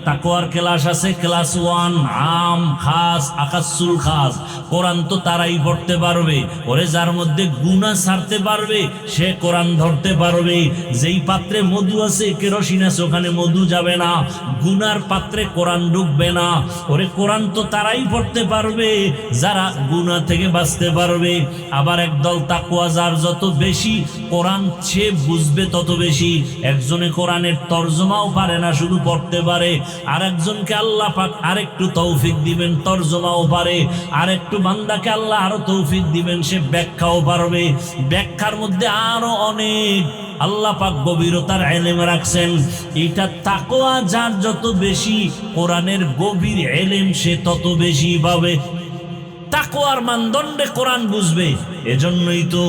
তাকওয়ার ক্লাস আছে, ক্লাস 1 আম খাস আকাসুল খাস। কোরআন তো তারাই পড়তে পারবে। ওরে যার মধ্যে গুনাহ ছাড়তে পারবে সে কোরআন ধরতে পারবে। যেই পাত্রে মধু আছে, কেরোসিন আছে, ওখানে মধু যাবে না, গুনার পাত্রে কোরআন ঢুকবে না। ওরে কোরআন তো তারাই পড়তে পারবে যারা গুনাহ থেকে বাঁচতে পারবে। আবার একদল তাকওয়া যার যত বেশি কোরআন সে বুঝবে তত বেশি। একজনে কোরআনের তরজমাও পারে না, শুধু পড়তে পারে। আর একজনকে আল্লাহ পাক আরেকটু তৌফিক দিবেন, তরজমাও পারে। আর একটু বান্দাকে আল্লাহ আরো তৌফিক দিবেন, সে ব্যাখ্যাও পারবে। ব্যাখ্যার মধ্যে আরো অনেক আল্লাহ পাক গভীরতার ইলম রাখছেন। এটা তাকওয়া যার যত বেশি, কোরআনের গভীর ইলম সে তত বেশি পাবে। তাকওয়ার মানদণ্ডে কোরআন বুঝবে। এজন্যই তো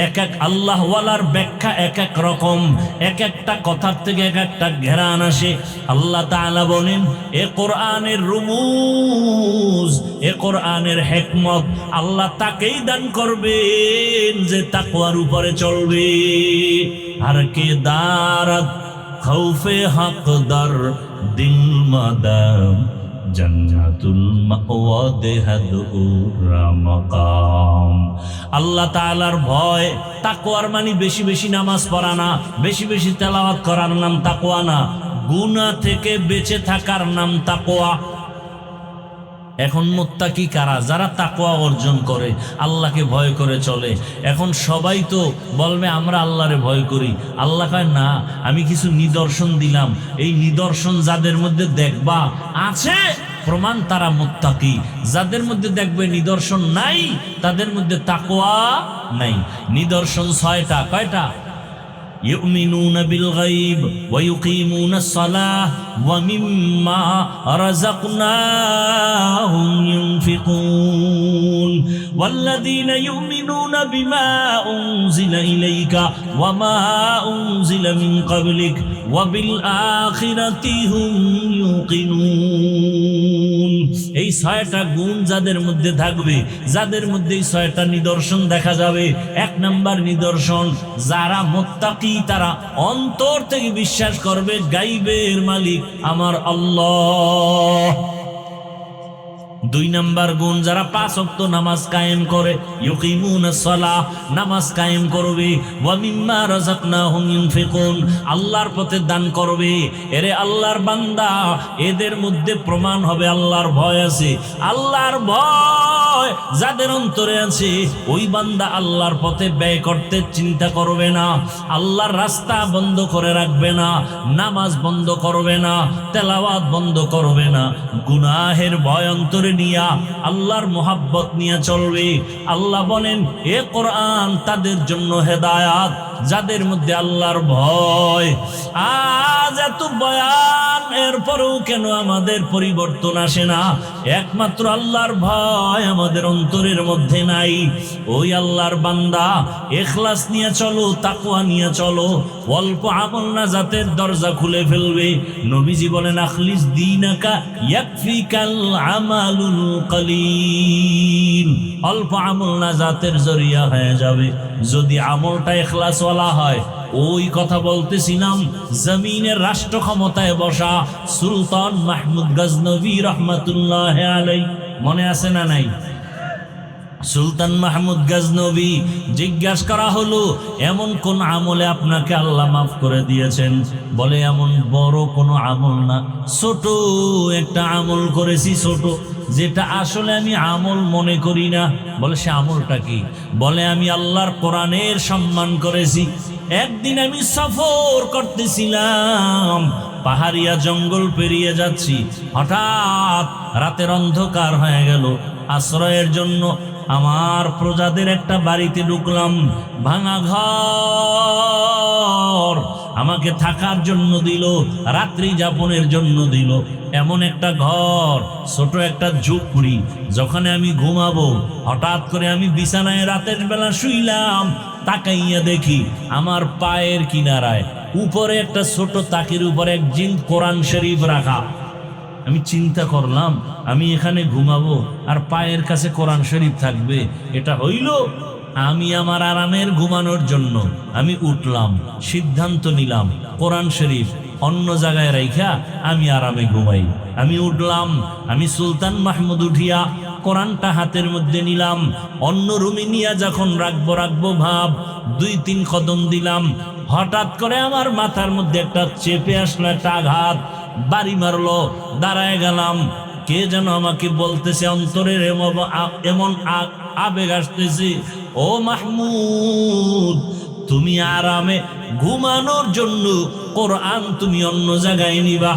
এক এক আল্লাহওয়ালার ব্যাখ্যা এক এক রকম, এক একটা কথার থেকে এক একটা ঘেরান আসে। আল্লাহ তাআলা বলেন, এ কোরআনের রুমুজ, এ কোরআনের হিকমত আল্লাহ তাকেই দান করবেন যে তাকওয়ার উপরে চলবে। আর কে দারাত খৌফে হকদার দিল মাদাম জান্নাতুল মাওয়া দেহাদুরা মাকাম। আল্লাহ তাআলার ভয়, তাকওয়ার মানে বেশি বেশি নামাজ পড়া না, বেশি বেশি তেলাওয়াত করার নাম তাকওয়া না, গুনাহ থেকে বেঁচে থাকার নাম তাকওয়া। এখন মুত্তাকি কারা? যারা তাকওয়া অর্জন করে, আল্লাহকে ভয় করে চলে। এখন সবাই তো বলবে আমরা আল্লাহরে ভয় করি। আল্লাহ কয় না, আমি কিছু নিদর্শন দিলাম, এই নিদর্শন যাদের মধ্যে দেখবা আছে প্রমাণ তারা মুত্তাকি। যাদের মধ্যে দেখবে নিদর্শন নাই, তাদের মধ্যে তাকওয়া নাই। নিদর্শন 6টা। কয়টা? يؤمنون بالغيب ويقيمون الصلاة ومما رزقناهم ينفقون والذين يؤمنون بما أنزل إليك وما أنزل من قبلك وبالآخرة هم يوقنون। এই 6টা গুণ যাদের মধ্যে থাকবে, যাদের মধ্যে এই 6টা নিদর্শন দেখা যাবে। 1 নাম্বার নিদর্শন, যারা মুত্তাকি তারা অন্তর থেকে বিশ্বাস করবে গাইবের মালিক আমার আল্লাহ। 2 নাম্বার গুণ, যারা 5 ওয়াক্ত নামাজ কায়েম করে, ইউকিমুনাস সালাহ, নামাজ কায়েম করবে, ওয়া মিম্মা রাযাকনাহুম ইউনফিকুন, আল্লাহর পথে দান করবে। এরে আল্লাহর বান্দা, এদের মধ্যে প্রমাণ হবে আল্লাহর ভয় আছে। আল্লাহর ভয় যাদের অন্তরে আছে, ওই বান্দা আল্লাহর পথে ব্যয় করতে চিন্তা করবে না, আল্লাহর রাস্তা বন্ধ করে রাখবে না, নামাজ বন্ধ করবে না, তেলাওয়াত বন্ধ করবে না, গুনাহের ভয় অন্তরে নিয়া আল্লাহর মোহাব্বত নিয়ে চলবে। আল্লাহ বলেন এ কোরআন তাদের জন্য হেদায়াত, যাদের মধ্যে আল্লাহর ভয়। আজ এত বয়ান, এরপরেও কেন আমাদের পরিবর্তন আসে না? একমাত্র আল্লাহর ভয় আমাদের অন্তরের মধ্যে নাই। ওই আল্লাহর বান্দা ইখলাস নিয়ে চলো, তাকওয়া নিয়ে চলো, অল্প আমল নাজাতের দরজা খুলে ফেলবে। নবীজি বলেন আখলিস দীনাকা ইয়াকফিকাল আমালুল কলিল, অল্প আমল নাজাতের জরিয়া হয়ে যাবে যদি আমলটা ইখলাস ওয়ালা হয়। ওই কথা বলতেছিলাম, জমিনের রাষ্ট্র ক্ষমতায় বসা সুলতান মাহমুদ গজনবী রহমাতুল্লাহ আলাইহি, মনে আছে না নাই? সুলতান মাহমুদ গজনবী জিজ্ঞাসা করা হলো, এমন কোন আমলে আপনাকে আল্লাহ মাফ করে দিয়েছেন? বলে এমন বড় কোনো আমল না, ছোট একটা আমল করেছি, ছোট, যেটা আসলে আমি আমল মনে করি না। বলে সে আমলটা কি? বলে আমি আল্লাহর কোরআনের সম্মান করেছি। একদিন আমি সফর করতেছিলাম, পাহাড়িয়া জঙ্গল পেরিয়ে যাচ্ছি, হঠাৎ রাতের অন্ধকার হয়ে গেল। আশ্রয়ের জন্য আমার প্রজাদের একটা বাড়িতে ঢুকলাম, ভাঙা ঘর আমাকে থাকার জন্য দিল, রাত্রি যাপনের জন্য দিল। এমন একটা ঘর, ছোট একটা ঝুপড়ি, যখন আমি ঘুমাবো, হঠাৎ করে আমি বিছানায় রাতের বেলা শুইলাম, তাকাইয়া দেখি আমার পায়ের কিনারায় উপরে একটা ছোট তাকের উপরে এক জিন কোরআন শরীফ রাখা। আমি চিন্তা করলাম, আমি এখানে ঘুমাবো আর পায়ের কাছে কোরআন শরীফ থাকবে, এটা হইল? আমি আমার আরামের ঘুমানোর জন্য আমি উঠলাম, সিদ্ধান্ত নিলাম কোরআন শরীফ অন্য জায়গায় রাইখা আমি আরামে ঘুমাই। আমি উঠলাম, আমি সুলতান মাহমুদ উঠিয়া কোরআনটা হাতের মধ্যে নিলাম, অন্য রুমে নিয়ে যখন রাখবো ভাব, 2-3 কদম দিলাম, হঠাৎ করে আমার মাথার মধ্যে একটা চেপে আসলো, একটা আঘাত বাড়ি মারলো। দাঁড়ায় গেলাম, কে যেন আমাকে বলতেছে, অন্তরের এমন আবেগ আসতেছে, ও মাহমুদ, তুমি আরামে ঘুমানোর জন্য কোরআন তুমি অন্য জায়গায় নিবা।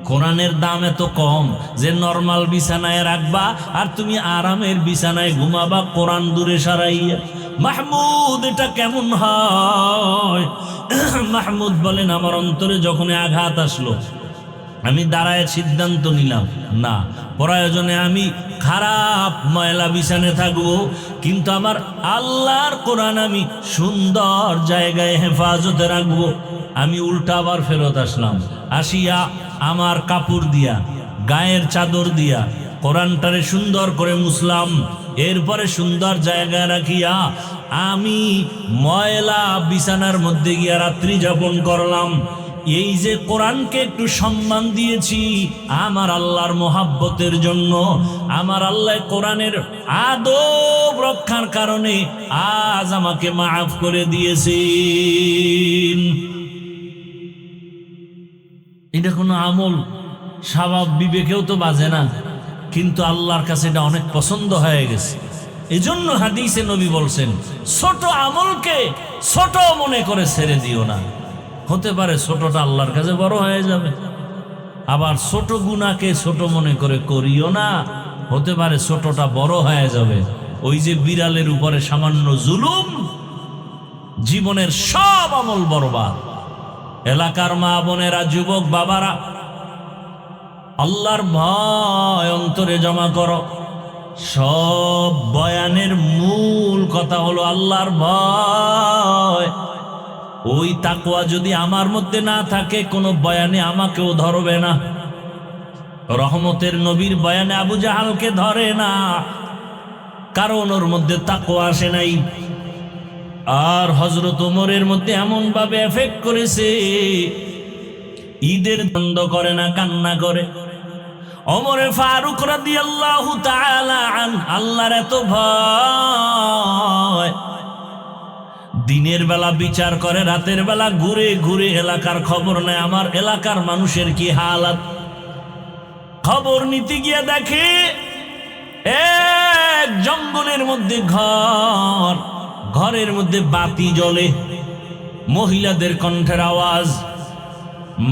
কোরআনের দাম এত কম যে নরমাল বিছানায় রাখবা আর তুমি আরামের বিছানায় ঘুমাবা কোরআন দূরে সারাইয়া। মাহমুদ, এটা কেমন হয়? মাহমুদ বলেন, আমার অন্তরে যখন আঘাত আসলো, আমি দাঁড়ায় সিদ্ধান্ত নিলাম, না, প্রয়োজনে আমি খারাপ ময়লা বিছানে থাকবো, কিন্তু আমার আল্লাহর কোরআন আমি সুন্দর জায়গায় হেফাজতে রাখবো। আমি উল্টা আবার ফেরত আসলাম, আসিয়া আমার কাপড় দিয়া, গায়ের চাদর দিয়া কোরআনটারে সুন্দর করে মুছলাম। এরপরে সুন্দর জায়গায় রাখিয়া আমি ময়লা বিছানার মধ্যে গিয়া রাত্রি যাপন করলাম। এই যে কোরআনকে একটু সম্মান দিয়েছি আমার আল্লাহর মোহাব্বতের জন্য, আমার আল্লাহ কোরআনের আদব রক্ষার কারণে আজ আমাকে মাফ করে দিয়েছেন। এটা কোনো আমল স্বভাব বিবেকেও তো বাজে না। কিন্তু আল্লাহর কাছে এটা অনেক পছন্দ হয়ে গেছে। এজন্য হাদিসে নবী বলছেন, ছোট আমলকে ছোট মনে করে ছেড়ে দিও না। হতে পারে ছোটটা আল্লাহর কাছে বড় হয়ে যাবে। আবার ছোট গুনাহকে ছোট মনে করে করিও না, হতে পারে ছোটটা বড় হয়ে যাবে। ওই যে বিড়ালের উপরে সামান্য জুলুম, জীবনের সব আমল বরবাদ। এলাকার মা বোনেরা, যুবক বাবারা, আল্লাহর ভয় অন্তরে জমা করো। সব বয়ানের মূল কথা হলো আল্লাহর ভয়। ওই তাকওয়া যদি আমার মধ্যে না থাকে, কোনো বয়ানে আমাকেও ধরবে না। রহমতের নবীর বয়ানে আবু জাহালকে ধরে না, কারণ ওর মধ্যে তাকওয়া আসে নাই। আর হযরত ওমরের মধ্যে এমন ভাবে এফেক্ট করেছে, ঈদের বন্ধ করে না, কান্না করে। ওমরে ফারুক রাদিয়াল্লাহু তাআলা আনহু, আল্লাহর এত ভয়, দিনের বেলা বিচার করে, রাতের বেলা ঘুরে ঘুরে এলাকার খবর নেয়, আমার এলাকার মানুষের কি হালাত। খবর নিতে গিয়ে দেখে এক জঙ্গলের মধ্যে ঘর, ঘরের মধ্যে বাতি জ্বলে, মহিলাদের কণ্ঠের আওয়াজ।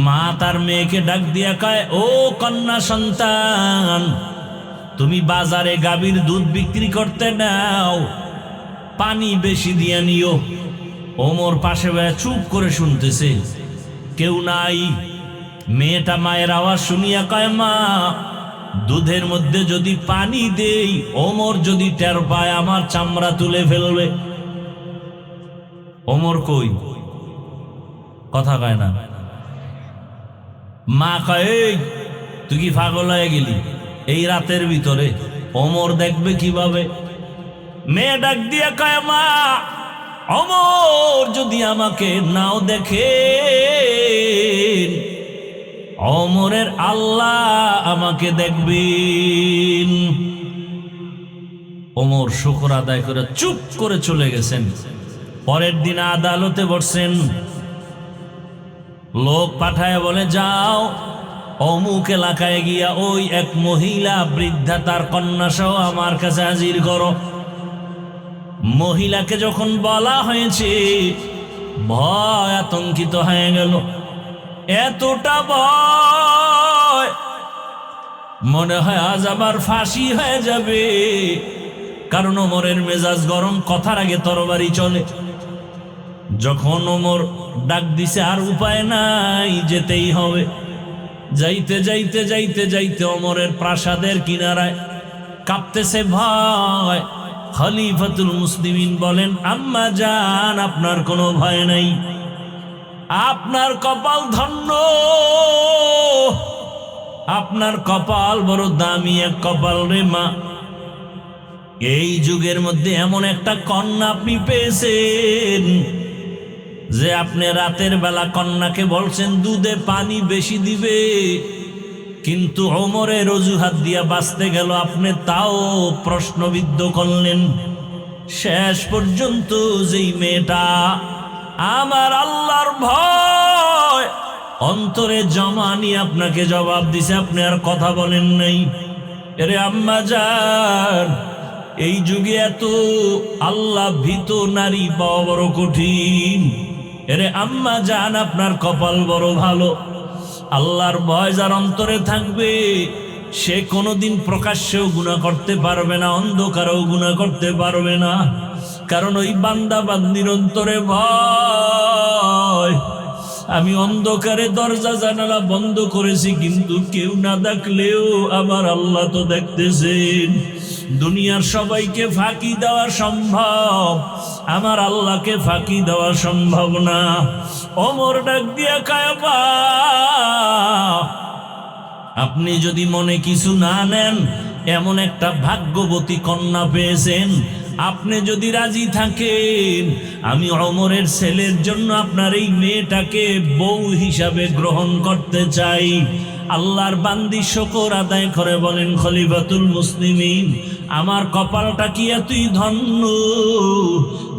মা তার মেয়েকে ডাক দিয়া কয়, ও কন্যা সন্তান, তুমি বাজারে গাভীর দুধ বিক্রি করতে নাও, পানি বেশি দিয়ে নিও। ওমর পাশে বসে চুপ করে শুনতেছে, কেউ নাই। মেয়েটা মায়ের আওয়াজ শুনিয়া কয়, মা, দুধের মধ্যে যদি পানি দেই, ওমর যদি টের পায় আমার চামড়া তুলে ফেলবে। ওমর কই, কথা কয় না। মা কয়, এই তুই কি পাগল হয়ে গেলি? এই রাতের ভিতরে ওমর দেখবে কিভাবে? মেয়ে ডাক দিয়ে কয়, মা, ওমর যদি আমাকে নাও দেখে, ওমরের আল্লাহ আমাকে দেখবেন। ওমর শুকর আদায় করে চুপ করে চলে গেছেন। পরের দিন আদালতে বসছেন, লোক পাঠায় বলে, যাও অমুক এলাকায় গিয়া ওই এক মহিলা বৃদ্ধা তার কন্যা সহ আমার কাছে হাজির করো। মহিলাকে যখন বলা হয়েছে, ভয় আতঙ্কিত হয়ে গেল। এতটা ভয়, মনে হয় আজ আবার ফাঁসি হয়ে যাবে। কারণ ওমরের মেজাজ গরম, কথার আগে তরবারি চলে। যখন ওমর ডাক দিছে, আর উপায় নাই, যেতেই হবে। যাইতে যাইতে যাইতে যাইতে ওমরের প্রাসাদের কিনারায় কাঁপতেছে ভয়। খলিফাতুল মুসলিমিন বলেন, আম্মা জান, আপনার কোনো ভয় নাই, আপনার কপাল ধন্য, আপনার কপাল বড় দামি এক কপাল রে মা। এই যুগের মধ্যে এমন একটা কন্যা আপনি পেয়েছেন যে আপনি রাতের বেলা কন্যাকে বলছেন দুধে পানি বেশি দিবে, কিন্তু ওমরের অজুহাত দিয়া বাঁচতে গেল, আপনি তাও প্রশ্নবিদ্ধ করলেন। শেষ পর্যন্ত যেই মেয়েটা আমার আল্লাহর ভয় অন্তরে জমা নিয়ে আপনাকে জবাব দিছে, আপনি আর কথা বলেন নাই। এরে আম্মা জান, এই যুগে এত আল্লাহ ভীত নারী পাওয়া বড় কঠিন। এরে আম্মা জান, আপনার কপাল বড় ভালো। আল্লাহর ভয় যার অন্তরে থাকবে, সে কোনোদিন প্রকাশ্যেও গুনাহ করতে পারবে না, অন্ধকারেও গুনাহ করতে পারবে না। কারণ ওই বান্দা বান্দির অন্তরে ভয়। আমি অন্ধকারে দরজা জানালা বন্ধ করেছি, কিন্তু কেউ না দেখলেও আমার আল্লাহ তো দেখতেছেন। দুনিয়ার সবাইকে ফাঁকি দেওয়া সম্ভব, আমার আল্লাহকে ফাঁকি দেওয়া সম্ভব না। ওমর ডাক দিয়া কায়াবা, আপনি যদি মনে কিছু না নেন, এমন একটা ভাগ্যবতী কন্যা পেয়েছেন, আপনি যদি রাজি থাকেন, আমি ওমরের ছেলের জন্য আপনার এই মেয়েটাকে বউ হিসাবে গ্রহণ করতে চাই। আল্লাহর বান্দি শুকর আদায় করে বলেন, খলিফাতুল মুসলিমিন, আমার কপালটা কি এতই ধন্য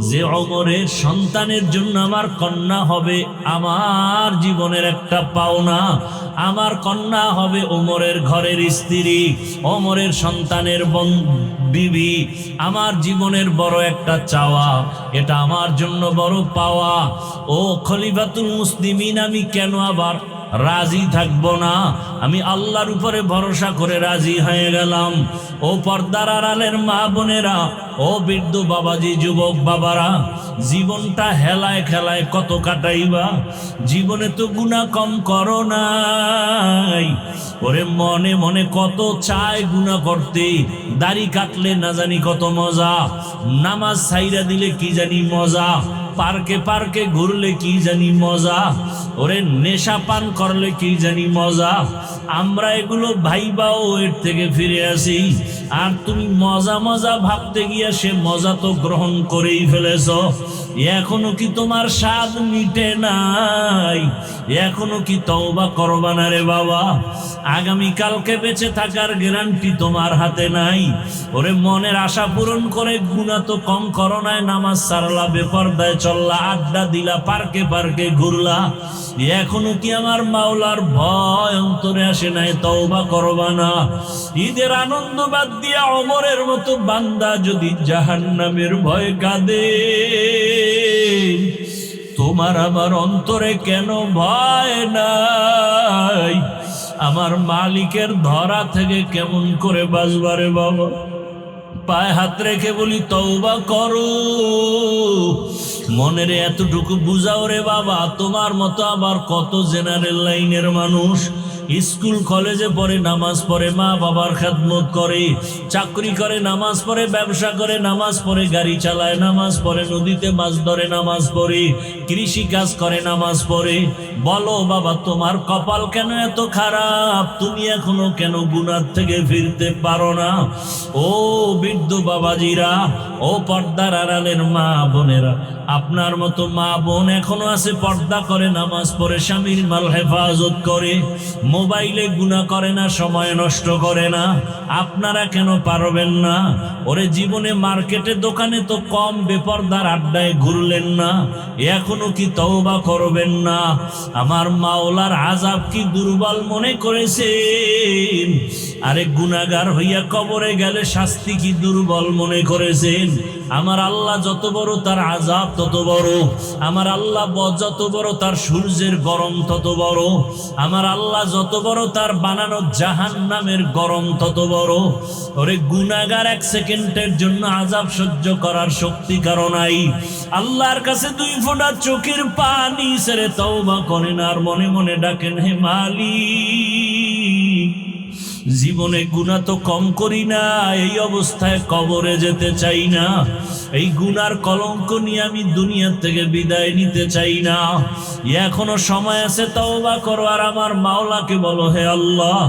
যে ওমরের সন্তানের জন্য আমার কন্যা হবে আমার জীবনের একটা পাওনা। আমার কন্যা হবে ওমরের ঘরের স্ত্রী, ওমরের সন্তানের বিবি। আমার জীবনের বড় একটা চাওয়া, এটা আমার জন্য বড় পাওয়া। ও খলিফাতুল মুসলিমিন, আমি কেন আবার রাজি থাকবো না? আমি আল্লাহর উপরে ভরসা করে রাজি হয়ে গেলাম। ও পর্দার আড়ালের মা বোনেরা, ও বৃদ্ধ বাবাজি, যুবক বাবারা, জীবনটা হেলায় খেলায় কত কাটাইবা? জীবনে তো গুনাহ কম করো নাই। ওরে মনে মনে কত চায় গুনাহ করতে, দাড়ি কাটলে না জানি কত মজা, নামাজ ছাইরা দিলে কি জানি মজা, পার্কে পার্কে ঘুরলে কি জানি মজা, ওরে নেশা পান করলে কি জানি মজা। আমরা এগুলো ভাইবাও এর থেকে ফিরে আসি, আর তুমি মজা মজা ভাবতে গিয়া সে মজা তো গ্রহণ করেই ফেলেছ। এখনো কি তোমার স্বাদ মিটে নাই? এখনো কি তওবা করবা না রে বাবা? আগামীকালকে বেঁচে থাকার গ্যারান্টি তোমার হাতে নাই। ওরে মনের আশা পূরণ করে গুনাহ তো কম করো নাই, নামাজ ছাড়লা, বেপরদায় চললা, আড্ডা দিলা, পার্কে পার্কে ঘুরলা। এখনো কি আমার মাওলার ভয় অন্তরে আসে নাই? তওবা করবা না? ঈদের আনন্দ বাদ দিয়া ওমরের মতো বান্দা যদি জাহান্নামের ভয় কাঁদে, তোমার আমার অন্তরে কেন ভয় নাই? আমার মালিকের ধরা থেকে কেমন করে বাঁচবারে বাবা? পায়ে হাত রেখে বলি তওবা করো। মনের এতটুকু বুঝাও রে বাবা। তোমার মতো আবার কত জেনারেল লাইনের মানুষ স্কুল কলেজে পড়ে, নামাজ পড়ে, মা বাবার খেদমত করে, চাকরি করে, নামাজ পড়ে, ব্যবসা করে, নামাজ পড়ে, গাড়ি চালায়, নামাজ পড়ে, নদীতে মাছ ধরে, নামাজ পড়ে, কৃষি কাজ করে, নামাজ পড়ে। বলো বাবা, তোমার কপাল কেন এত খারাপ? তুমি এখনো কেন গুনাহ থেকে ফিরতে পারো না? ও বৃদ্ধ বাবাজিরা, ও পর্দার আড়ালের মা বোনেরা, আপনার মতো মা বোন এখনো আছে, পর্দা করে, নামাজ পড়ে, স্বামীর মাল হেফাজত করে, মোবাইলে গুনাহ করে না, সময় নষ্ট করে না। আপনারা কেন পারবেন না? ওরে জীবনে মার্কেটে দোকানে তো কম বেপরদার আড্ডায় ঘুরলেন না? এখনো কি তওবা করবেন না? আমার মাওলার আযাব কি দুর্বল মনে করেছেন? আরে গুনাহগার হইয়া কবরে গেলে শাস্তি কি দুর্বল মনে করেছেন? আমার আল্লাহ যত বড় তার আযাব তত বড়। আমার আল্লাহ যত বড় তার সূর্যের গরম তত বড়। আমার আল্লাহ যত বড় তার বানানো জাহান্নামের গরম তত বড়। ওরে গুনাহগার এক সেকেন্ডের জন্য আযাব সহ্য করার শক্তি কারো নাই। আল্লাহর কাছে 2 ফোঁটা চোখের পানি ছেড়ে তওবা করেন আর মনে মনে ডাকেন, হে মালিক, জীবনে গুনাহ তো কম করি না, এই অবস্থায় কবরে যেতে চাই না। এই গুনার কলঙ্ক নিয়ে আমি দুনিয়া থেকে বিদায় নিতে চাই না। এখনো সময় আছে, তওবা করো আর আমার মাওলাকে বলো, হে আল্লাহ,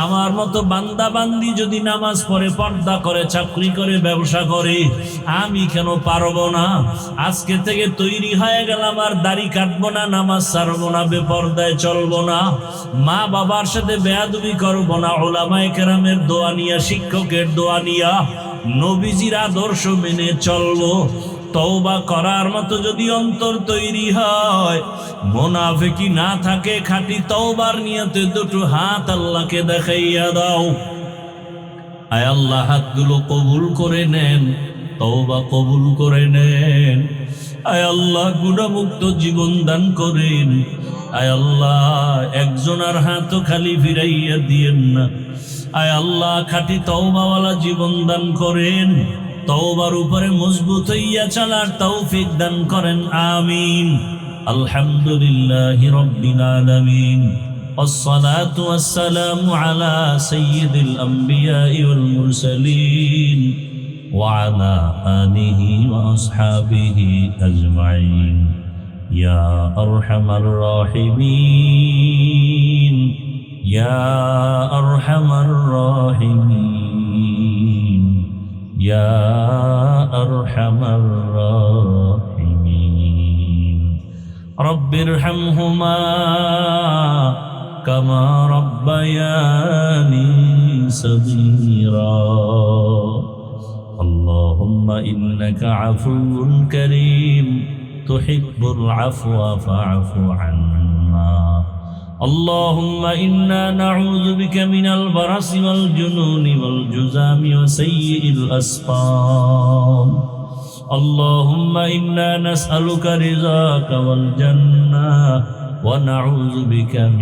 আমার মতো বান্দা বান্দি যদি নামাজ পড়ে, পর্দা করে, চাকরি করে, ব্যবসা করে, আমি কেন পারবো না? আজকে থেকে তৈরি হয়ে গেলাম, আর দাড়ি কাটবো না, নামাজ ছাড়বো না, বেপর্দায় চলবো না, মা বাবার সাথে বেয়াদবি করবো না, উলামায়ে কেরামের দোয়া নিয়া, শিক্ষকের দোয়া নিয়া, নবীজির আদর্শ মেনে চলবো। তওবা করার মতো যদি অন্তর তৈরি হয়, মুনাফিকি না থাকে, খাঁটি তওবার নিয়তে 2টো হাত আল্লাহকে দেখাইয়া দাও। আয় আল্লাহ, হাতগুলো কবুল করে নেন, তওবা কবুল করে নেন। আয় আল্লাহ, গুনাহমুক্ত জীবন দান করেন। আয় আল্লাহ, একজনের হাতও খালি ফিরাইয়া দিয়েন না। আয় আল্লাহ, খাঁটি তওবাওয়ালা জীবন দান করেন। তওবার উপরে মজবুত হইয়া চলার তৌফিক দান করেন, আমিন। আলহামদুলিল্লাহি রাব্বিল আলামিন। والصلاة والسلام على سيد الأنبياء والمرسلين وعلى آله وأصحابه أجمعين يا أرحم الراحمين يا أرحم الراحمين يا أرحم الراحمين رب ارحمهما كما ربياني صغيرا اللهم إنك عفو كريم تحب العفو فاعف عنا اللهم إنا نعوذ بك من البرص والجنون والجذام وسيء الأسقام اللهم إنا نسألك رضاك والجنة ونعوذ بك من